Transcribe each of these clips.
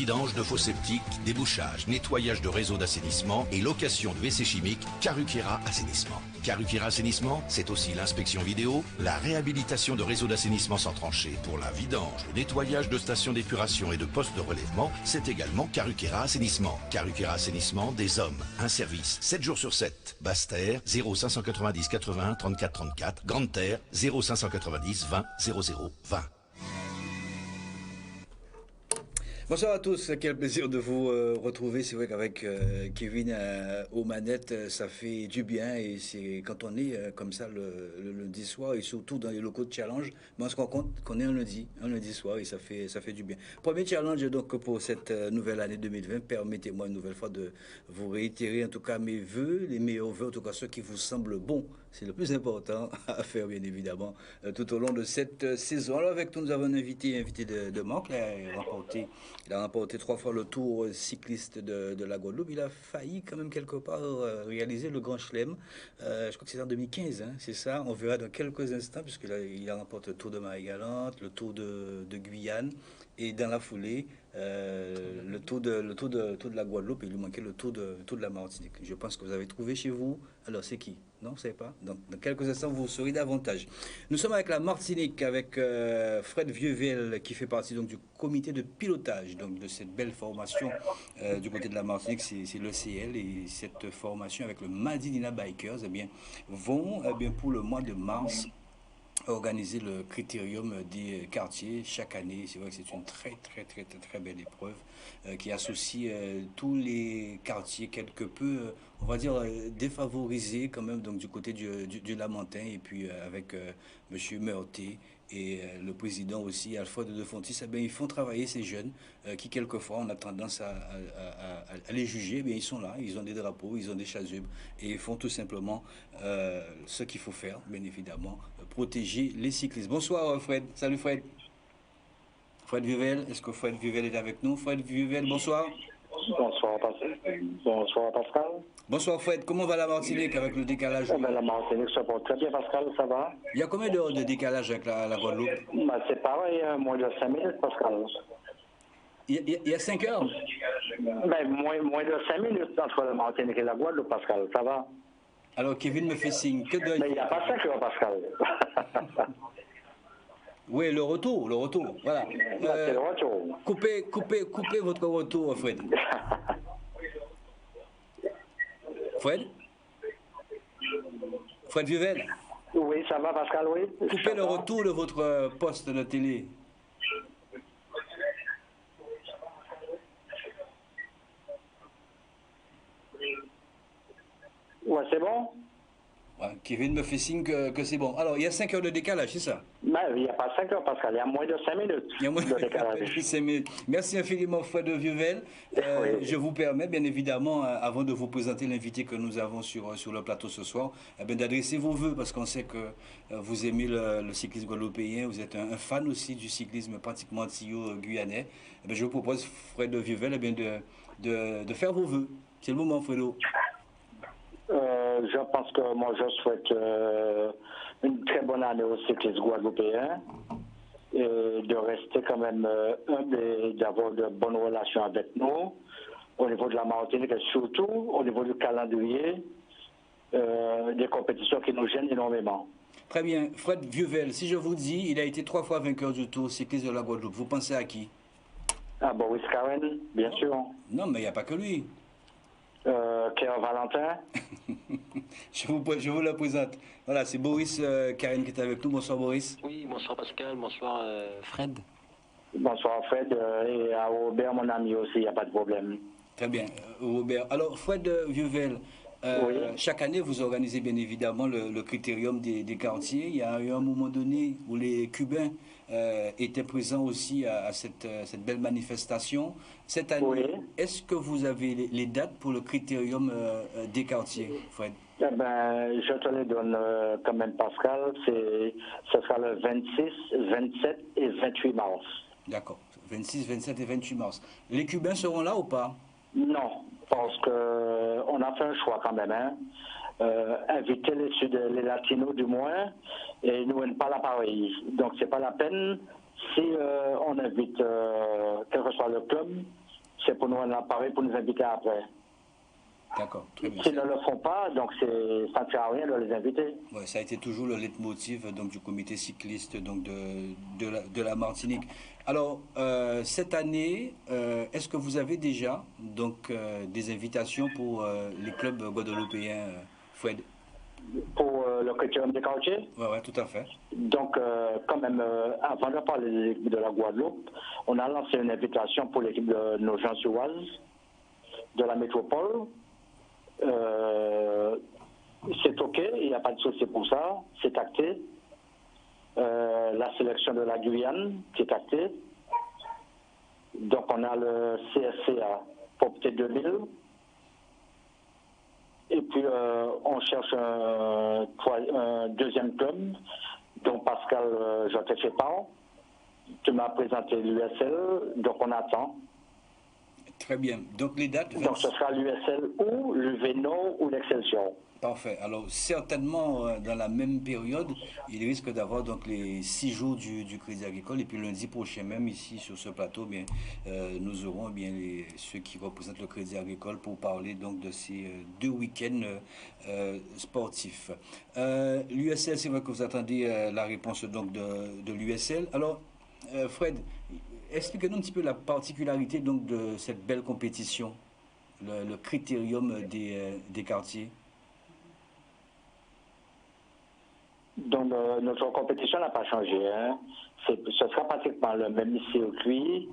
Vidange de faux septiques, débouchage, nettoyage de réseaux d'assainissement et location de WC chimiques, Karukiera Assainissement. Karukiera Assainissement, c'est aussi l'inspection vidéo, la réhabilitation de réseaux d'assainissement sans tranchée pour la vidange, le nettoyage de stations d'épuration et de postes de relèvement, c'est également Karukiera Assainissement. Karukiera Assainissement, des hommes, un service, 7 jours sur 7. Basse-Terre, 0590 81 34 34, Grande-Terre, 0590 20 00 20. Bonsoir à tous, quel plaisir de vous retrouver. C'est vrai qu'avec Kevin aux manettes, ça fait du bien et c'est quand on est comme ça le lundi soir et surtout dans les locaux de challenge, mais on se rend compte qu'on est un lundi soir et ça fait du bien. Premier challenge donc pour cette nouvelle année 2020, permettez-moi une nouvelle fois de vous réitérer en tout cas mes vœux, les meilleurs vœux, en tout cas ceux qui vous semblent bons. C'est le plus important à faire, bien évidemment, tout au long de cette saison. Alors, avec nous, nous avons un invité de marque. Il a remporté 3 fois le tour cycliste de la Guadeloupe. Il a failli, quand même, quelque part, réaliser le Grand Chelem. Je crois que c'est en 2015, hein, c'est ça. On verra dans quelques instants, puisqu'il a remporté le tour de Marie-Galante, le tour de Guyane. Et dans la foulée, le tour de la Guadeloupe, il lui manquait le tour de la Martinique. Je pense que vous avez trouvé chez vous. Alors, c'est qui? Non, vous ne savez pas. Donc, dans quelques instants, vous saurez davantage. Nous sommes avec la Martinique, avec Fred Vieuvel, qui fait partie donc, du comité de pilotage donc, de cette belle formation du côté de la Martinique. C'est l'ECL. Et cette formation avec le Madinina Bikers eh bien, vont pour le mois de mars organiser le critérium des quartiers chaque année. C'est vrai que c'est une très belle épreuve qui associe tous les quartiers quelque peu, on va dire, défavorisés quand même, donc du côté du Lamentin, et puis avec Monsieur Meurthe et le président aussi, Alfred de Fontis. Eh bien, ils font travailler ces jeunes qui, quelquefois, on a tendance à les juger. Eh bien, ils sont là, ils ont des drapeaux, ils ont des chasubles, et ils font tout simplement ce qu'il faut faire, bien évidemment, protéger les cyclistes. Bonsoir Fred. Salut Fred. Fred Vieuvel, est-ce que Fred Vieuvel est avec nous? Fred Vieuvel, bonsoir. Bonsoir Pascal. Bonsoir Fred, comment va la Martinique avec le décalage? La Martinique se porte très bien Pascal, ça va? Il y a combien d'heures de décalage avec la Guadeloupe? C'est pareil, moins de 5 minutes Pascal. Il y a 5 heures? Moins de 5 minutes entre la Martinique et la Guadeloupe Pascal, ça va? Alors Kevin me fait signe. Mais il n'y a pas 5 heures Pascal. Oui, le retour, voilà. C'est le retour. Coupez votre retour, Fred. Fred Vieuvel. Oui, ça va Pascal, oui. Coupez le retour de votre poste de télé. Ouais, c'est bon? Ouais, Kevin me fait signe que c'est bon. Alors, il y a 5 heures de décalage, c'est ça? Il n'y a pas 5 heures, Pascal. Il y a moins de 5 minutes de décalage. 5 minutes. Merci infiniment, Fred de Vieuvel. Oui. Je vous permets, bien évidemment, avant de vous présenter l'invité que nous avons sur le plateau ce soir, d'adresser vos vœux, parce qu'on sait que vous aimez le cyclisme guadeloupéen, vous êtes un fan aussi du cyclisme pratiquement antillais-guyanais. Je vous propose, Fred de Vieuvel, de faire vos vœux. C'est le moment, Fredo. Je pense que moi je souhaite une très bonne année au cyclisme guadeloupéen et de rester quand même humble et d'avoir de bonnes relations avec nous au niveau de la Martinique et surtout au niveau du calendrier des compétitions qui nous gênent énormément. Très bien. Fred Vieuvel, si je vous dis, il a été 3 fois vainqueur du Tour cycliste de la Guadeloupe, vous pensez à qui? À Boris Karen, bien sûr. Non, mais il n'y a pas que lui. Claire Valentin. je vous le présente. Voilà, c'est Boris Karen qui est avec nous. Bonsoir Boris. Oui, bonsoir Pascal, bonsoir Fred. Bonsoir Fred et à Robert, mon ami aussi, il n'y a pas de problème. Très bien, Robert. Alors Fred Vieuvel, oui. Chaque année vous organisez bien évidemment le critérium des quartiers. Il y a eu un moment donné où les Cubains étaient présents aussi à cette belle manifestation. Cette année, oui. Est-ce que vous avez les dates pour le critérium des quartiers, Fred? Je te les donne quand même, Pascal. Ce sera le 26, 27 et 28 mars. D'accord, 26, 27 et 28 mars. Les Cubains seront là ou pas? Non, parce qu'on a fait un choix quand même. Hein. Inviter les latinos du moins, et nous on pas l'appareil. Donc c'est pas la peine si on invite quel que soit le club c'est pour nous en parler, pour nous inviter après. D'accord, très bien. S'ils ne le font pas, donc ça ne sert à rien de les inviter. Ouais, ça a été toujours le leitmotiv donc, du comité cycliste donc, de la Martinique. Alors, cette année, est-ce que vous avez déjà donc, des invitations pour les clubs guadeloupéens, Fred? Pour le critérium des quartiers. Oui, ouais, tout à fait. Donc, quand même, avant de parler des équipes de la Guadeloupe, on a lancé une invitation pour l'équipe de nos gens suédoises de la métropole. C'est OK, il n'y a pas de souci pour ça, c'est acté. La sélection de la Guyane, qui est actée. Donc, on a le CSCA pour peut-être 2000. Et puis, on cherche un deuxième club, dont Pascal, je te fais part. Tu m'as présenté l'USL, donc on attend. Très bien. Donc, les dates... Donc, ce sera l'USL ou l'UVNO ou l'Excelsior. Parfait. Alors, certainement, dans la même période, il risque d'avoir donc les 6 jours du Crédit Agricole. Et puis, lundi prochain, même ici, sur ce plateau, bien, nous aurons bien ceux qui représentent le Crédit Agricole pour parler donc de ces 2 week-ends sportifs. L'USL, c'est vrai que vous attendez la réponse donc de l'USL. Alors, Fred, expliquez-nous un petit peu la particularité donc de cette belle compétition, le critérium des quartiers. Donc, notre compétition n'a pas changé. Hein. Ce sera pratiquement le même circuit,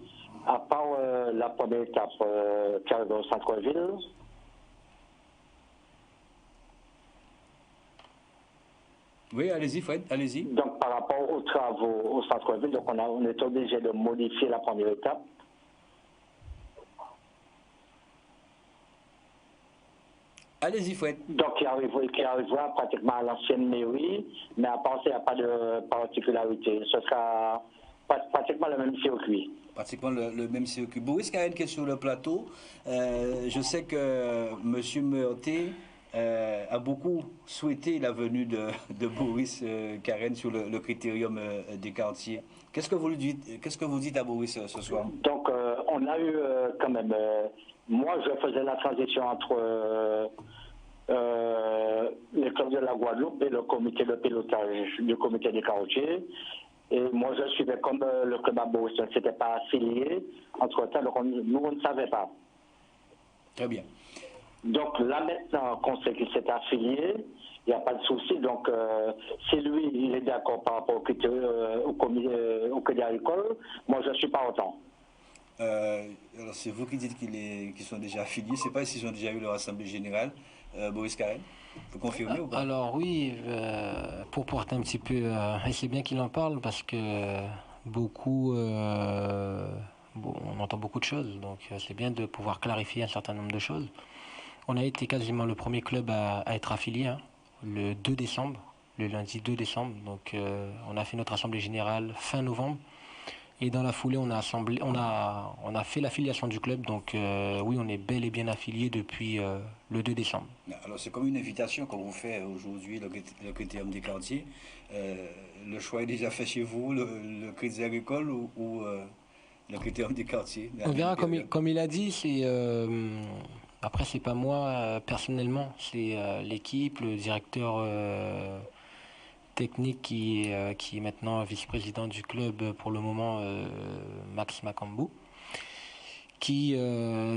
à part la première étape qui arrive au centre-ville. Oui, allez-y, Fred, allez-y. Donc, par rapport aux travaux au centre-ville, donc on est obligé de modifier la première étape. Allez-y, Fred. Donc, qui arrivera pratiquement à l'ancienne mairie, mais à part ça, il n'y a pas de particularité. Ce sera pratiquement le même circuit. Pratiquement le même circuit. Boris Karen qui est sur le plateau. Je sais que M. Meurté a beaucoup souhaité la venue de Boris Karen sur le critérium des quartiers. Qu'est-ce que vous dites à Boris ce soir? Donc, on a eu quand même... moi, je faisais la transition entre les clubs de la Guadeloupe et le comité de pilotage du comité des quartiers. Et moi, je suivais comme le club à Boris ne s'était pas affilié. Entre-temps, donc nous, on ne savait pas. Très bien. Donc là, maintenant qu'on sait qu'il s'est affilié, il n'y a pas de souci. Donc, si lui, il est d'accord par rapport au comité agricole, moi, je ne suis pas autant. Alors, c'est vous qui dites qu'ils sont déjà affiliés. Je ne sais pas s'ils ont déjà eu leur assemblée générale. Boris Karen, vous confirmez ou pas? Alors oui, pour porter un petit peu, et c'est bien qu'il en parle parce que beaucoup, on entend beaucoup de choses, donc c'est bien de pouvoir clarifier un certain nombre de choses. On a été quasiment le premier club à être affilié, hein, le 2 décembre, le lundi 2 décembre. Donc on a fait notre assemblée générale fin novembre. Et dans la foulée, on a fait l'affiliation du club. Donc oui, on est bel et bien affilié depuis le 2 décembre. Alors c'est comme une invitation qu'on vous fait aujourd'hui, le critérium des quartiers. Le choix est déjà fait chez vous, le Crédit Agricole ou le critérium des quartiers? On verra, comme il a dit, après c'est pas moi personnellement, c'est l'équipe, le directeur technique qui est maintenant vice-président du club pour le moment, Max Macambou, qui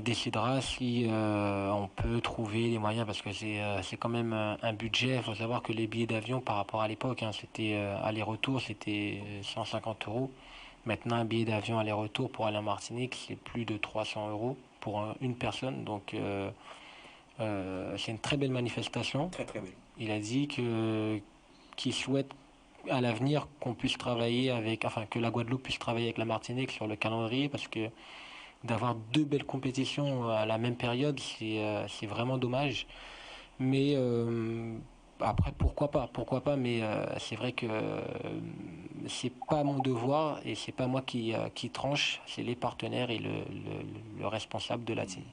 décidera si on peut trouver les moyens, parce que c'est quand même un budget. Il faut savoir que les billets d'avion par rapport à l'époque, hein, c'était aller-retour, c'était 150 €. Maintenant, un billet d'avion aller-retour pour aller en Martinique, c'est plus de 300 € pour une personne. Donc, c'est une très belle manifestation. Très très belle. Il a dit qu'il souhaite à l'avenir qu'on puisse travailler que la Guadeloupe puisse travailler avec la Martinique sur le calendrier, parce que d'avoir 2 belles compétitions à la même période, c'est vraiment dommage. Mais après, pourquoi pas, mais c'est vrai que c'est pas mon devoir et c'est pas moi qui tranche, c'est les partenaires et le responsable de la team.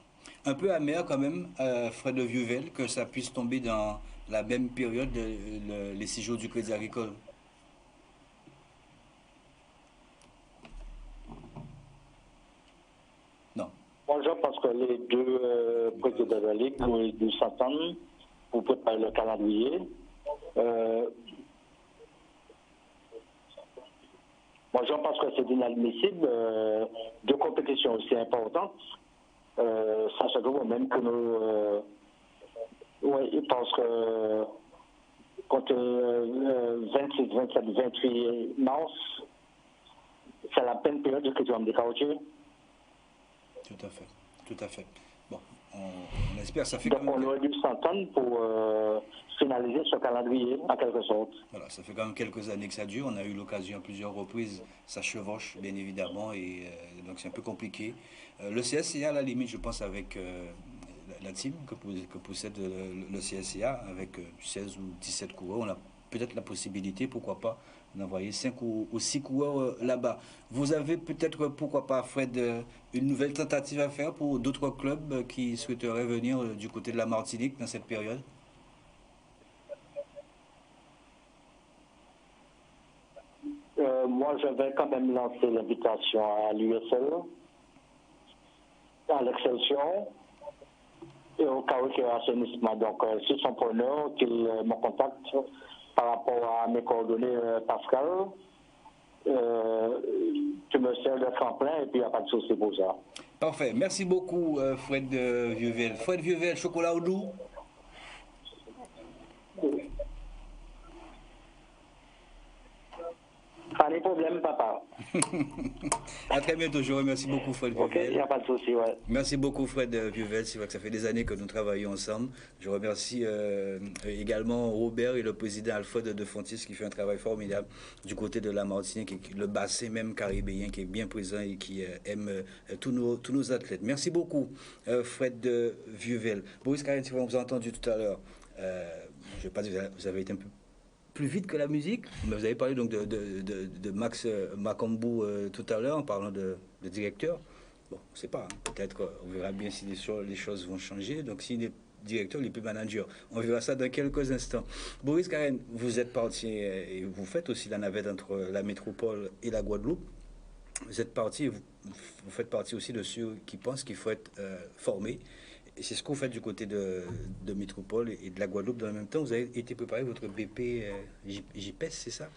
Un peu amer quand même, Fred de Vieuvel, que ça puisse tomber dans la même période les 6 jours du Crédit Agricole. Non. Moi, Moi, je pense que les deux présidents de la Ligue ont dû s'entendre pour préparer le calendrier. Moi, je pense que c'est inadmissible. Deux compétitions aussi importantes. Ça se trouve même que nous. Oui, je pense que contre 26, 27, 28 mars, c'est la peine période que tu vas me décrocher. Tout à fait, tout à fait. Bon, on espère, ça fait Donc quand même... on aurait dû s'entendre pour finaliser ce calendrier, en quelque sorte. Voilà, ça fait quand même quelques années que ça dure. On a eu l'occasion à plusieurs reprises. Ça chevauche, bien évidemment, et donc c'est un peu compliqué. Le CSCA, à la limite, je pense, avec la team que possède le CSCA, avec 16 ou 17 coureurs, on a peut-être la possibilité, pourquoi pas, d'envoyer 5 ou 6 coureurs là-bas. Vous avez peut-être, pourquoi pas, Fred, une nouvelle tentative à faire pour d'autres clubs qui souhaiteraient venir du côté de la Martinique dans cette période? Moi, je vais quand même lancer l'invitation à l'USL, à l'Excelsior et au Carrefour Assainissement. Donc, s'ils sont preneurs, qu'ils me contactent par rapport à mes coordonnées, Pascal. Tu me sers le tremplin et puis il n'y a pas de souci pour ça. Parfait. Merci beaucoup, Fred Vieuvel. Fred Vieuvel, chocolat au doux? Pas de problème, papa. À très bientôt. Je remercie beaucoup, Fred Ok, Vieuvel. il n'y a pas de souci, ouais. Merci beaucoup, Fred Vieuvel. C'est vrai que ça fait des années que nous travaillons ensemble. Je remercie également Robert et le président Alfred de Fontis qui fait un travail formidable du côté de la Martinique, et le bassin même caribéen qui est bien présent et qui aime tous nos athlètes. Merci beaucoup, Fred Vieuvel. Boris Karine, si vous avez entendu tout à l'heure, je ne vais pas dire que vous avez été un peu plus vite que la musique, mais vous avez parlé donc de Max Macambou tout à l'heure en parlant de directeur. Bon, on ne sait pas, hein. Peut-être on verra bien si les choses vont changer. Donc s'il est directeur, il n'est plus manager. On verra ça dans quelques instants. Boris Karine, vous êtes parti et vous faites aussi la navette entre la métropole et la Guadeloupe. Vous êtes parti, vous faites partie aussi de ceux qui pensent qu'il faut être formé. Et c'est ce que vous faites du côté de Métropole et de la Guadeloupe. Dans le même temps, vous avez été préparé votre BP JPS, c'est ça?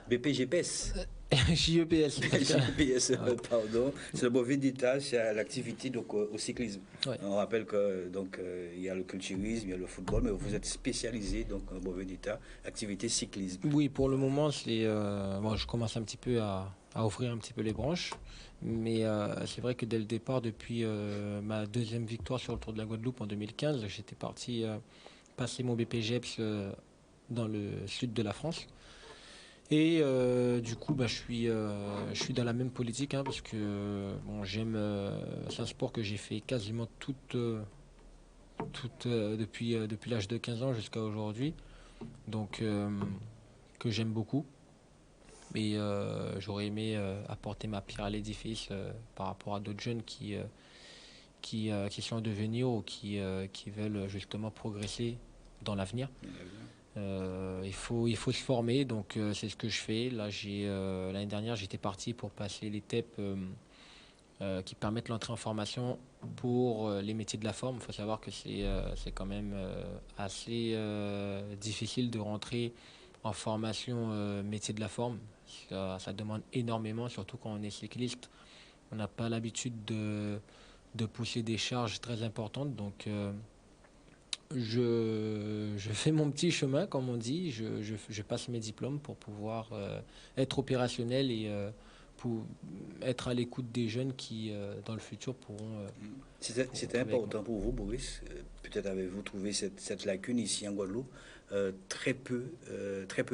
BP GPS. JEPS. JEPS, pardon. C'est le brevet d'État, c'est l'activité donc au cyclisme. Ouais. On rappelle que donc il y a le culturisme, il y a le football, mais vous êtes spécialisé donc en brevet d'État, activité cyclisme. Oui, pour le moment, c'est bon, je commence un petit peu à ouvrir un petit peu les branches. Mais c'est vrai que dès le départ, depuis ma deuxième victoire sur le Tour de la Guadeloupe en 2015, j'étais parti passer mon BPGEPS dans le sud de la France. Et du coup, je suis dans la même politique, hein, parce que bon, j'aime. C'est un sport que j'ai fait quasiment depuis l'âge de 15 ans jusqu'à aujourd'hui. Donc, que j'aime beaucoup. Et j'aurais aimé apporter ma pierre à l'édifice par rapport à d'autres jeunes qui sont devenus ou qui veulent justement progresser dans l'avenir. Il faut se former, donc c'est ce que je fais. Là, l'année dernière, j'étais parti pour passer les TEP qui permettent l'entrée en formation pour les métiers de la forme. Il faut savoir que c'est quand même assez difficile de rentrer en formation métier de la forme. Ça demande énormément, surtout quand on est cycliste. On n'a pas l'habitude de pousser des charges très importantes. Donc, je fais mon petit chemin, comme on dit. Je passe mes diplômes pour pouvoir être opérationnel et pour être à l'écoute des jeunes qui, dans le futur, pourront... C'était important pour vous, Boris. Peut-être avez-vous trouvé cette lacune ici en Guadeloupe. Très peu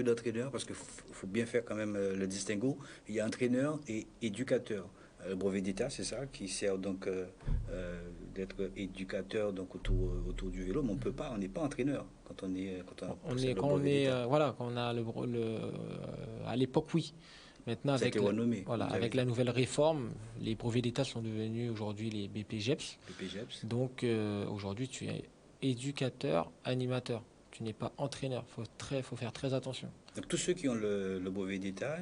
d'entraîneurs, parce qu'il faut bien faire quand même le distinguo. Il y a entraîneur et éducateur. Le brevet d'État, c'est ça, qui sert donc d'être éducateur donc autour du vélo, mais on n'est pas entraîneur quand on est quand on a à l'époque, oui. Maintenant, avec la nouvelle réforme, les brevets d'État sont devenus aujourd'hui les BPGEPS. Donc aujourd'hui, tu es éducateur, animateur. Tu n'es pas entraîneur. Faut faire très attention. Donc tous ceux qui ont le brevet d'État,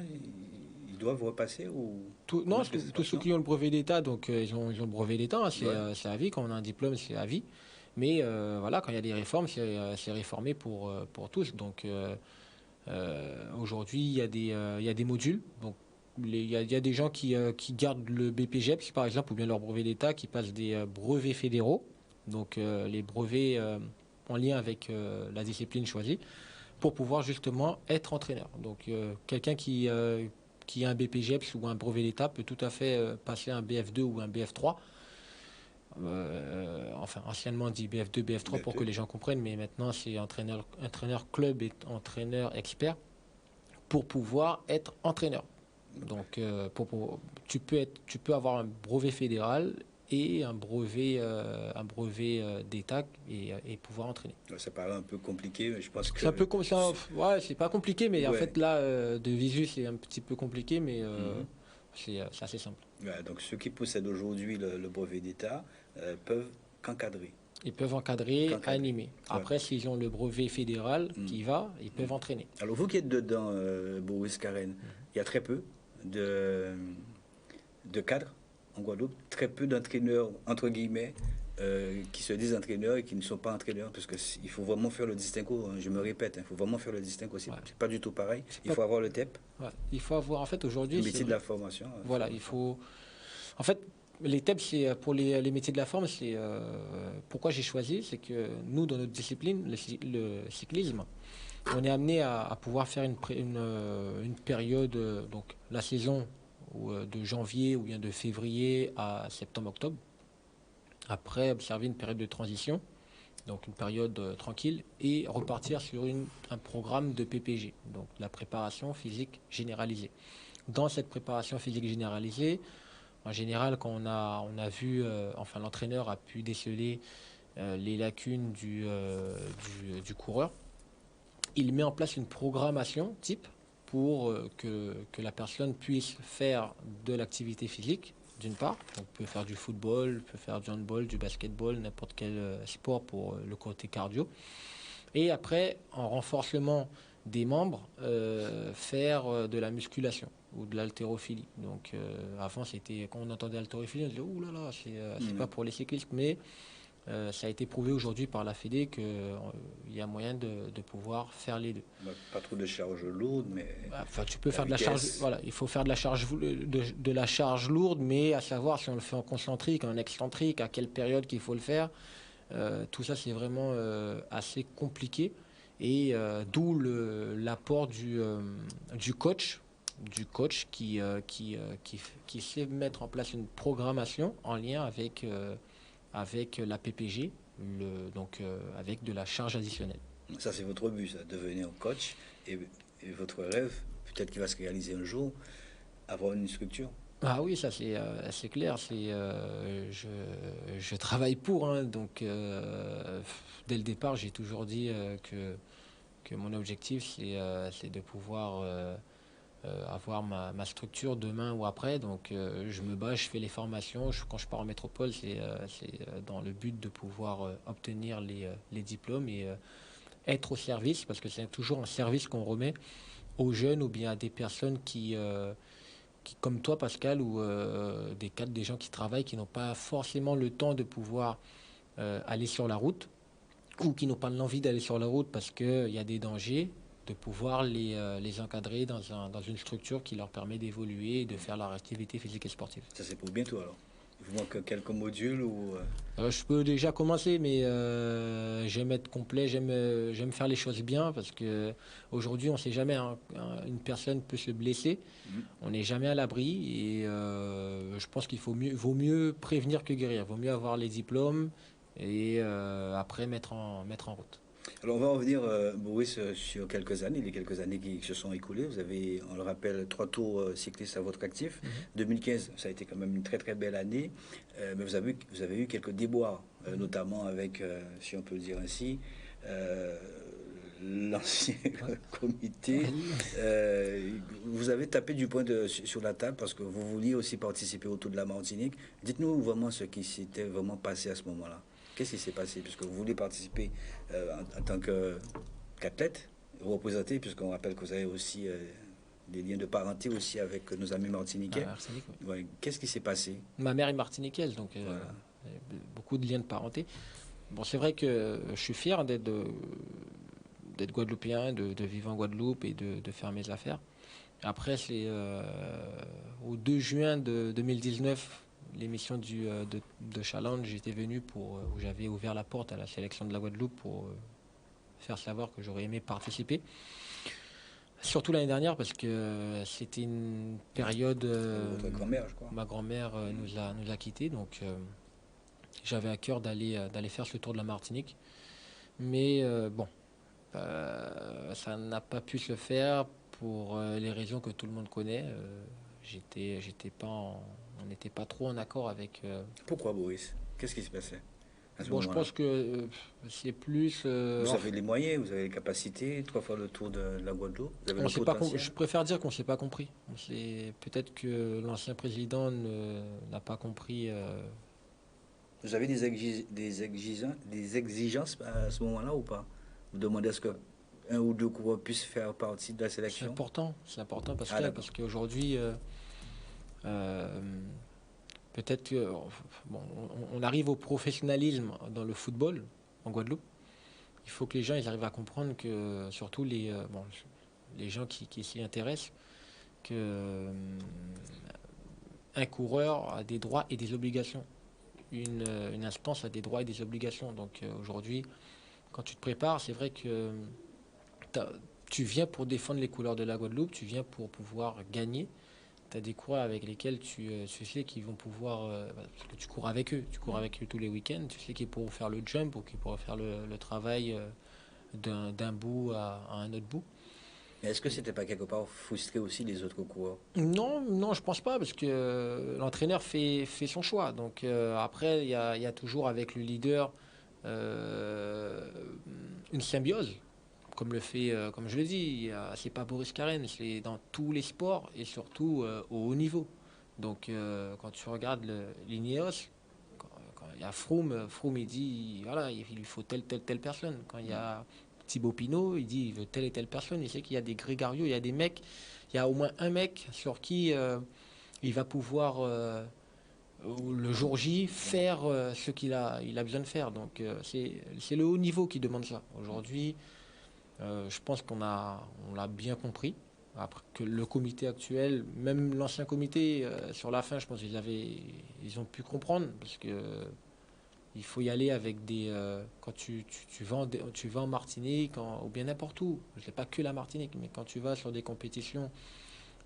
ils doivent repasser ou Non, tous ceux qui ont le brevet d'État, donc ils ont le brevet d'État, hein, c'est à vie. Quand on a un diplôme, c'est à vie. Mais voilà, quand il y a des réformes, c'est réformé pour tous. Donc aujourd'hui, il y a des modules. Donc il y a des gens qui gardent le BPGEPS, par exemple, ou bien leur brevet d'État, qui passent des brevets fédéraux. Donc les brevets en lien avec la discipline choisie, pour pouvoir justement être entraîneur. Donc quelqu'un qui a un BPGEPS ou un brevet d'État peut tout à fait passer un BF2 ou un BF3. Enfin, anciennement dit BF2, BF3 pour que les gens comprennent, mais maintenant c'est entraîneur club et entraîneur expert pour pouvoir être entraîneur. Donc tu peux avoir un brevet fédéral et un brevet d'État et pouvoir entraîner. Ça paraît un peu compliqué, mais je pense que... C'est un peu c'est pas compliqué, mais en fait là, de visu, c'est un petit peu compliqué, mais c'est assez simple. Ouais, donc ceux qui possèdent aujourd'hui le brevet d'État peuvent qu'encadrer. Ils peuvent encadrer, animer. Après, s'ils ont le brevet fédéral qui va, ils peuvent entraîner. Alors vous qui êtes dedans, Boris Karen, il y a très peu de cadres en Guadeloupe, très peu d'entraîneurs, entre guillemets, qui se disent entraîneurs et qui ne sont pas entraîneurs, parce qu'il faut vraiment faire le distinguo, hein, je me répète, il faut vraiment faire le distinguo aussi, c'est pas du tout pareil, il faut avoir le TEP. Ouais. Il faut avoir, en fait, aujourd'hui... Le métier de la formation. Voilà, il faut... En fait, les TEP, c'est pour les métiers de la forme, c'est... pourquoi j'ai choisi, c'est que nous, dans notre discipline, le cyclisme, on est amené à pouvoir faire une période, donc la saison de janvier ou bien de février à septembre-octobre. Après, observer une période de transition, donc une période tranquille, et repartir sur un programme de PPG, donc la préparation physique généralisée. Dans cette préparation physique généralisée, en général, quand on a vu, enfin l'entraîneur a pu déceler les lacunes du coureur, il met en place une programmation type pour que la personne puisse faire de l'activité physique, d'une part. On peut faire du football, peut faire du handball, du basketball, n'importe quel sport pour le côté cardio. Et après, en renforcement des membres, faire de la musculation ou de l'haltérophilie. Donc avant, c'était quand on entendait haltérophilie, on disait « Ouh là là, c'est pas pour les cyclistes », mais ça a été prouvé aujourd'hui par la Fédé qu'il y a moyen de pouvoir faire les deux. Pas trop de charge lourde, mais... Enfin, tu peux faire de la charge... Voilà, il faut faire de la charge lourde, mais à savoir si on le fait en concentrique, en excentrique, à quelle période qu'il faut le faire. Tout ça, c'est vraiment assez compliqué. Et d'où l'apport du coach qui sait mettre en place une programmation en lien avec la PPG, donc avec de la charge additionnelle. Ça, c'est votre but, ça, devenir coach. Et votre rêve, peut-être qu'il va se réaliser un jour, avoir une structure. Ah oui, ça c'est clair. Je travaille pour, hein, donc dès le départ, j'ai toujours dit que mon objectif, c'est de pouvoir avoir ma structure demain ou après. Donc je me bats, je fais les formations. Quand je pars en métropole, c'est dans le but de pouvoir obtenir les diplômes et être au service, parce que c'est toujours un service qu'on remet aux jeunes ou bien à des personnes qui comme toi, Pascal, ou des gens qui travaillent, qui n'ont pas forcément le temps de pouvoir aller sur la route, ou qui n'ont pas l'envie d'aller sur la route parce qu'il y a des dangers, de pouvoir les encadrer dans une structure qui leur permet d'évoluer et de faire leur activité physique et sportive. Ça, c'est pour bientôt, alors. Il vous manque quelques modules ou... Je peux déjà commencer, mais j'aime être complet, j'aime faire les choses bien, parce que aujourd'hui on ne sait jamais, hein, une personne peut se blesser, on n'est jamais à l'abri, et je pense qu'il vaut mieux prévenir que guérir, vaut mieux avoir les diplômes et après mettre en route. Alors on va revenir, Boris, sur les quelques années qui se sont écoulées. Vous avez, on le rappelle, 3 tours cyclistes à votre actif. 2015, ça a été quand même une très très belle année, mais vous avez eu quelques déboires, notamment avec, si on peut le dire ainsi, l'ancien comité. Vous avez tapé du poing sur la table parce que vous vouliez aussi participer au Tour de la Martinique. Dites-nous vraiment ce qui s'était vraiment passé à ce moment-là. Qu'est-ce qui s'est passé, puisque vous voulez participer en tant qu'athlète, représenter, puisqu'on rappelle que vous avez aussi des liens de parenté aussi avec nos amis martiniquais. Martinique, oui. Ouais. Qu'est-ce qui s'est passé? Ma mère est martiniquaise, donc Voilà. beaucoup de liens de parenté. Bon, c'est vrai que je suis fier d'être guadeloupéen, de vivre en Guadeloupe et de faire mes affaires. Après, c'est au 2 juin de 2019, l'émission de Challenge, j'étais venu où j'avais ouvert la porte à la sélection de la Guadeloupe pour faire savoir que j'aurais aimé participer. Surtout l'année dernière parce que c'était une période... Votre grand-mère, je crois. Ma grand-mère nous a quittés, donc j'avais à cœur d'aller faire ce tour de la Martinique. Mais bon, ça n'a pas pu se faire pour les raisons que tout le monde connaît. On n'était pas trop en accord avec... Pourquoi, Boris? Qu'est-ce qui se passait à ce Bon, je moment-là? pense que c'est plus... Vous avez les moyens, vous avez les capacités, 3 fois le tour de la Guadeloupe, vous avez on le s'est pas potentiel. je préfère dire qu'on ne s'est pas compris. Peut-être que l'ancien président n'a pas compris... Vous avez des exigences à ce moment-là ou pas? Vous demandez à ce que un ou deux coureurs puissent faire partie de la C'est sélection? important Ah, d'accord. parce qu'aujourd'hui, peut-être que bon, on arrive au professionnalisme dans le football en Guadeloupe. Il faut que les gens ils arrivent à comprendre que, surtout les gens qui s'y intéressent, que un coureur a des droits et des obligations. Une instance a des droits et des obligations. Donc aujourd'hui, quand tu te prépares, c'est vrai que tu viens pour défendre les couleurs de la Guadeloupe, tu viens pour pouvoir gagner. Tu as des coureurs avec lesquels tu sais qu'ils vont pouvoir... parce que tu cours avec eux, tous les week-ends, tu sais qu'ils pourront faire le jump ou qu'ils pourront faire le travail d'un bout à un autre bout. Mais est-ce que c'était pas quelque part frustré aussi les autres coureurs? Non, je pense pas, parce que l'entraîneur fait son choix. Donc après, il y a toujours avec le leader une symbiose. Comme je le dis, c'est pas Boris Karen, c'est dans tous les sports et surtout au haut niveau. Donc quand tu regardes l'Ineos, quand il y a Froome il dit voilà, il lui faut telle personne. Quand il y a Thibaut Pinot, il dit il veut telle et telle personne. Il sait qu'il y a des grégarios, il y a des mecs, il y a au moins un mec sur qui il va pouvoir le jour J faire ce qu'il a besoin de faire. Donc c'est le haut niveau qui demande ça. Aujourd'hui, je pense qu'on l'a bien compris. Après que le comité actuel, même l'ancien comité, sur la fin, je pense qu'ils ont pu comprendre, parce que il faut y aller avec des... quand tu vas en Martinique, ou bien n'importe où, je ne sais pas que la Martinique, mais quand tu vas sur des compétitions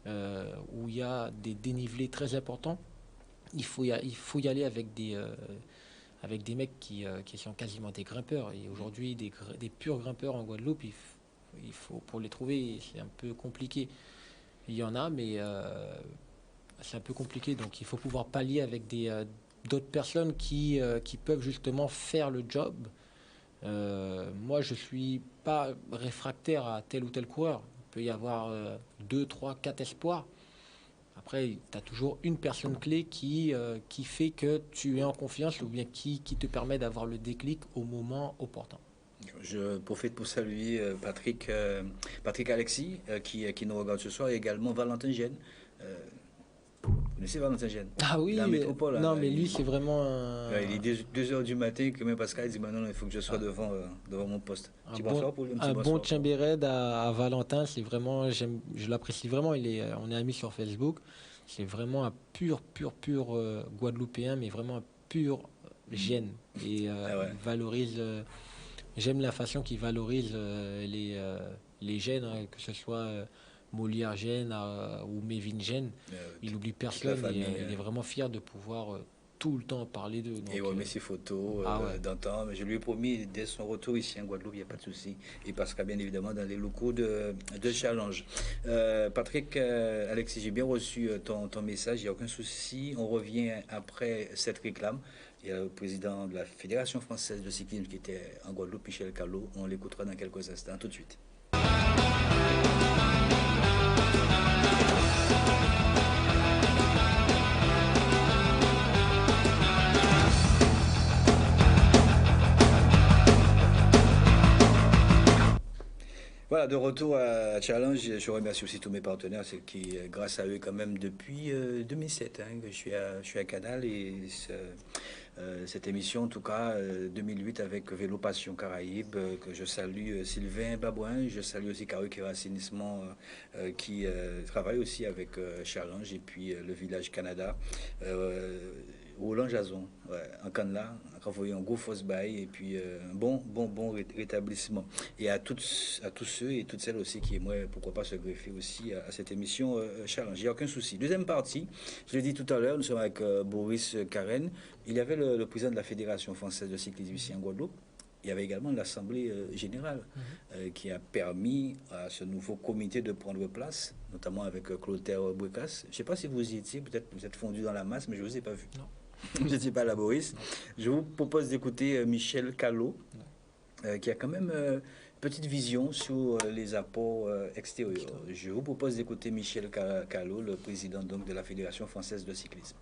où il y a des dénivelés très importants, il faut y aller avec des mecs qui sont quasiment des grimpeurs. Et aujourd'hui, des purs grimpeurs en Guadeloupe, il faut pour les trouver, c'est un peu compliqué. Il y en a, mais c'est un peu compliqué. Donc il faut pouvoir pallier avec d'autres personnes qui peuvent justement faire le job. Moi, je suis pas réfractaire à tel ou tel coureur. Il peut y avoir 2, 3, 4 espoirs. Après, tu as toujours une personne clé qui fait que tu es en confiance, ou bien qui te permet d'avoir le déclic au moment opportun. Je profite pour saluer Patrick Alexis qui nous regarde ce soir, et également Valentin Gênes. Vous connaissez Valentin Gênes? Ah oui, la métropole. Non, mais lui, c'est vraiment il est 2 heures du matin que même Pascal dit non, il faut que je sois devant mon poste. Un bon Tchimbered à Valentin, c'est vraiment, je l'apprécie vraiment. On est amis sur Facebook. C'est vraiment un pur Guadeloupéen, mais vraiment un pur Gênes. Et il valorise. J'aime la façon qu'il valorise les Gênes, hein, que ce soit Molière Gênes ou Mévin Gênes. Il n'oublie personne, et il est vraiment fier de pouvoir tout le temps parler d'eux. Et remet ses photos d'antan. Mais je lui ai promis, dès son retour ici en Guadeloupe, il n'y a pas de souci. Il passera bien évidemment dans les locaux de Challenge. Patrick, Alexis, j'ai bien reçu ton message, il n'y a aucun souci. On revient après cette réclame. Il y a le président de la Fédération française de cyclisme qui était en Guadeloupe, Michel Callot. On l'écoutera dans quelques instants. Tout de suite. Voilà, de retour à Challenge, je remercie aussi tous mes partenaires, c'est qui, grâce à eux quand même, depuis 2007, hein, que je suis à Canal et cette émission, en tout cas, 2008 avec Vélo Passion Caraïbes, que je salue Sylvain Babouin, je salue aussi Carukira Assainissement qui travaille aussi avec Challenge et puis le Village Canada. Roland Jason, ouais, en Canada, envoyé un gros fausse bail et puis un bon rétablissement. Et à tous ceux et toutes celles aussi qui aimeraient, pourquoi pas, se greffer aussi à cette émission Challenge. Il n'y a aucun souci. Deuxième partie, je l'ai dit tout à l'heure, nous sommes avec Boris Karen. Il y avait le président de la Fédération française de cyclisme ici en Guadeloupe. Il y avait également l'Assemblée générale qui a permis à ce nouveau comité de prendre place, notamment avec Clotaire Bouecas. Je ne sais pas si vous y étiez, peut-être vous êtes fondu dans la masse, mais je ne vous ai pas vu. Non. Je n'étais pas là, Boris. Je vous propose d'écouter Michel Callot, qui a quand même une petite vision sur les apports extérieurs. Je vous propose d'écouter Michel Callot, le président donc, de la Fédération française de cyclisme.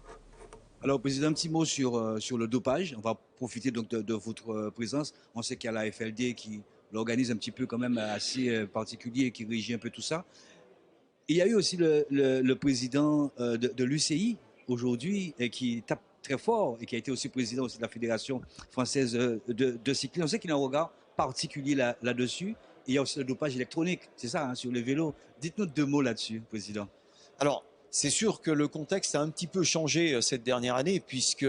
Alors, Président, un petit mot sur le dopage. On va profiter donc de votre présence. On sait qu'il y a la FLD qui l'organise un petit peu quand même assez particulier et qui régit un peu tout ça. Il y a eu aussi le président de l'UCI aujourd'hui qui tape très fort et qui a été aussi président aussi de la Fédération française de cyclisme. On sait qu'il a un regard particulier là-dessus. Et il y a aussi le dopage électronique, c'est ça, hein, sur les vélos. Dites-nous deux mots là-dessus, Président. Alors, c'est sûr que le contexte a un petit peu changé cette dernière année, puisque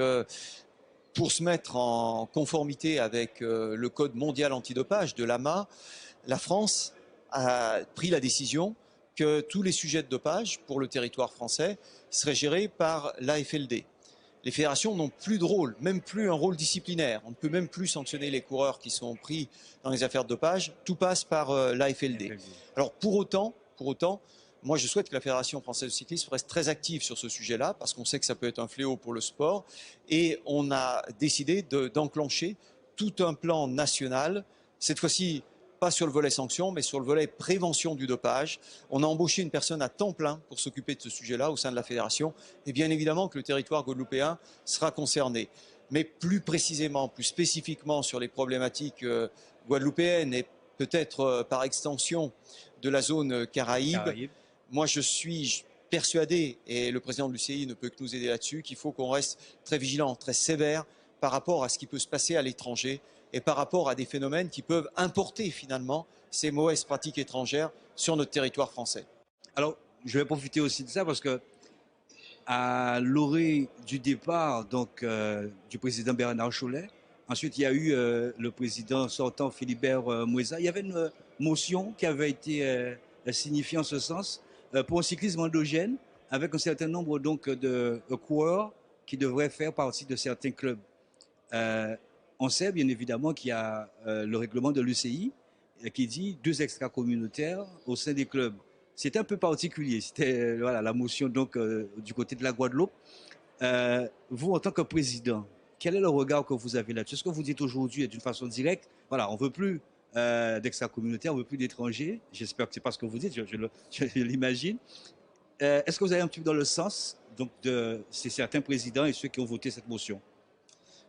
pour se mettre en conformité avec le Code mondial antidopage de l'AMA, la France a pris la décision que tous les sujets de dopage pour le territoire français seraient gérés par l'AFLD. Les fédérations n'ont plus de rôle, même plus un rôle disciplinaire. On ne peut même plus sanctionner les coureurs qui sont pris dans les affaires de dopage. Tout passe par l'AFLD. Alors pour autant, moi je souhaite que la Fédération française de cyclisme reste très active sur ce sujet-là, parce qu'on sait que ça peut être un fléau pour le sport. Et on a décidé d'enclencher tout un plan national, cette fois-ci pas sur le volet sanctions, mais sur le volet prévention du dopage. On a embauché une personne à temps plein pour s'occuper de ce sujet-là au sein de la fédération. Et bien évidemment que le territoire guadeloupéen sera concerné. Mais plus précisément, plus spécifiquement sur les problématiques guadeloupéennes et peut-être par extension de la zone Caraïbe, moi je suis persuadé, et le président de l'UCI ne peut que nous aider là-dessus, qu'il faut qu'on reste très vigilant, très sévère par rapport à ce qui peut se passer à l'étranger et par rapport à des phénomènes qui peuvent importer finalement ces mauvaises pratiques étrangères sur notre territoire français. Alors, je vais profiter aussi de ça parce que à l'orée du départ donc, du président Bernard Cholet, ensuite il y a eu le président sortant Philibert Moueza, il y avait une motion qui avait été signifiée en ce sens pour un cyclisme endogène avec un certain nombre donc, de coureurs qui devraient faire partie de certains clubs. On sait bien évidemment qu'il y a le règlement de l'UCI qui dit 2 extra-communautaires au sein des clubs. C'est un peu particulier. C'était voilà, la motion donc, du côté de la Guadeloupe. Vous, en tant que président, quel est le regard que vous avez là-dessus? Ce que vous dites aujourd'hui d'une façon directe, voilà, on ne veut plus d'extra-communautaires, on ne veut plus d'étrangers. J'espère que ce n'est pas ce que vous dites, je l'imagine. Est-ce que vous allez un petit peu dans le sens donc, de certains présidents et ceux qui ont voté cette motion?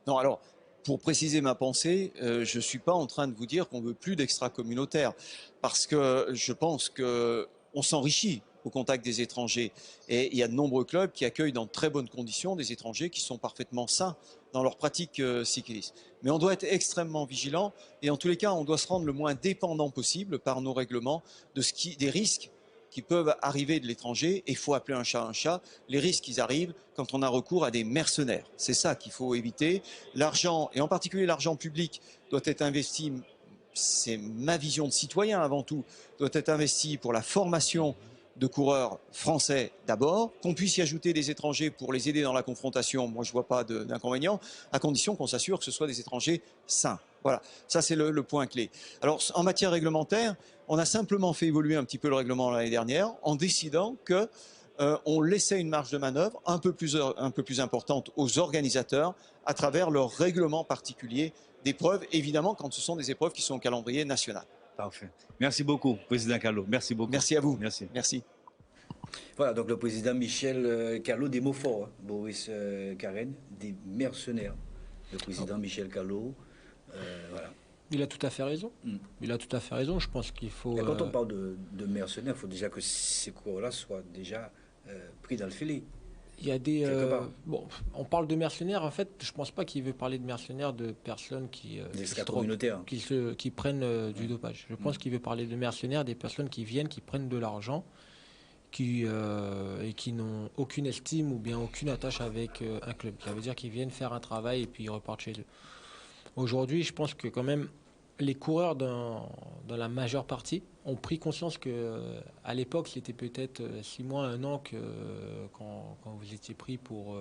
Non, alors, pour préciser ma pensée, je ne suis pas en train de vous dire qu'on ne veut plus d'extra-communautaires, parce que je pense qu'on s'enrichit au contact des étrangers. Et il y a de nombreux clubs qui accueillent dans de très bonnes conditions des étrangers qui sont parfaitement sains dans leur pratique cycliste. Mais on doit être extrêmement vigilant et en tous les cas, on doit se rendre le moins dépendant possible par nos règlements des risques qui peuvent arriver de l'étranger, et il faut appeler un chat, les risques qui arrivent quand on a recours à des mercenaires. C'est ça qu'il faut éviter. L'argent, et en particulier l'argent public, doit être investi, c'est ma vision de citoyen avant tout, doit être investi pour la formation de coureurs français d'abord, qu'on puisse y ajouter des étrangers pour les aider dans la confrontation, moi je ne vois pas d'inconvénient, à condition qu'on s'assure que ce soit des étrangers sains. Voilà, ça c'est le point clé. Alors en matière réglementaire, on a simplement fait évoluer un petit peu le règlement l'année dernière en décidant que on laissait une marge de manœuvre un peu plus importante aux organisateurs à travers leur règlement particulier d'épreuves, évidemment quand ce sont des épreuves qui sont au calendrier national. Parfait. Merci beaucoup, Président Callot. Merci beaucoup. Merci à vous. Merci. Merci. Voilà, donc le président Michel Callot, des mots forts, hein. Boris Karen, des mercenaires. Le président Michel Callot, voilà. Il a tout à fait raison. Il a tout à fait raison. Je pense qu'il faut. Et quand on parle de mercenaires, il faut déjà que ces coureurs-là soient déjà pris dans le filet. Il y a des. Bon, on parle de mercenaires. En fait, je pense pas qu'il veut parler de mercenaires de personnes qui. Des extra-communautaires. Qui prennent du dopage. Je pense qu'il veut parler de mercenaires, des personnes qui viennent, qui prennent de l'argent, et qui n'ont aucune estime ou bien aucune attache avec un club. Ça veut dire qu'ils viennent faire un travail et puis ils repartent chez eux. Aujourd'hui, je pense que quand même, les coureurs, dans la majeure partie, ont pris conscience que à l'époque, c'était peut-être 6 mois, 1 an quand vous étiez pris pour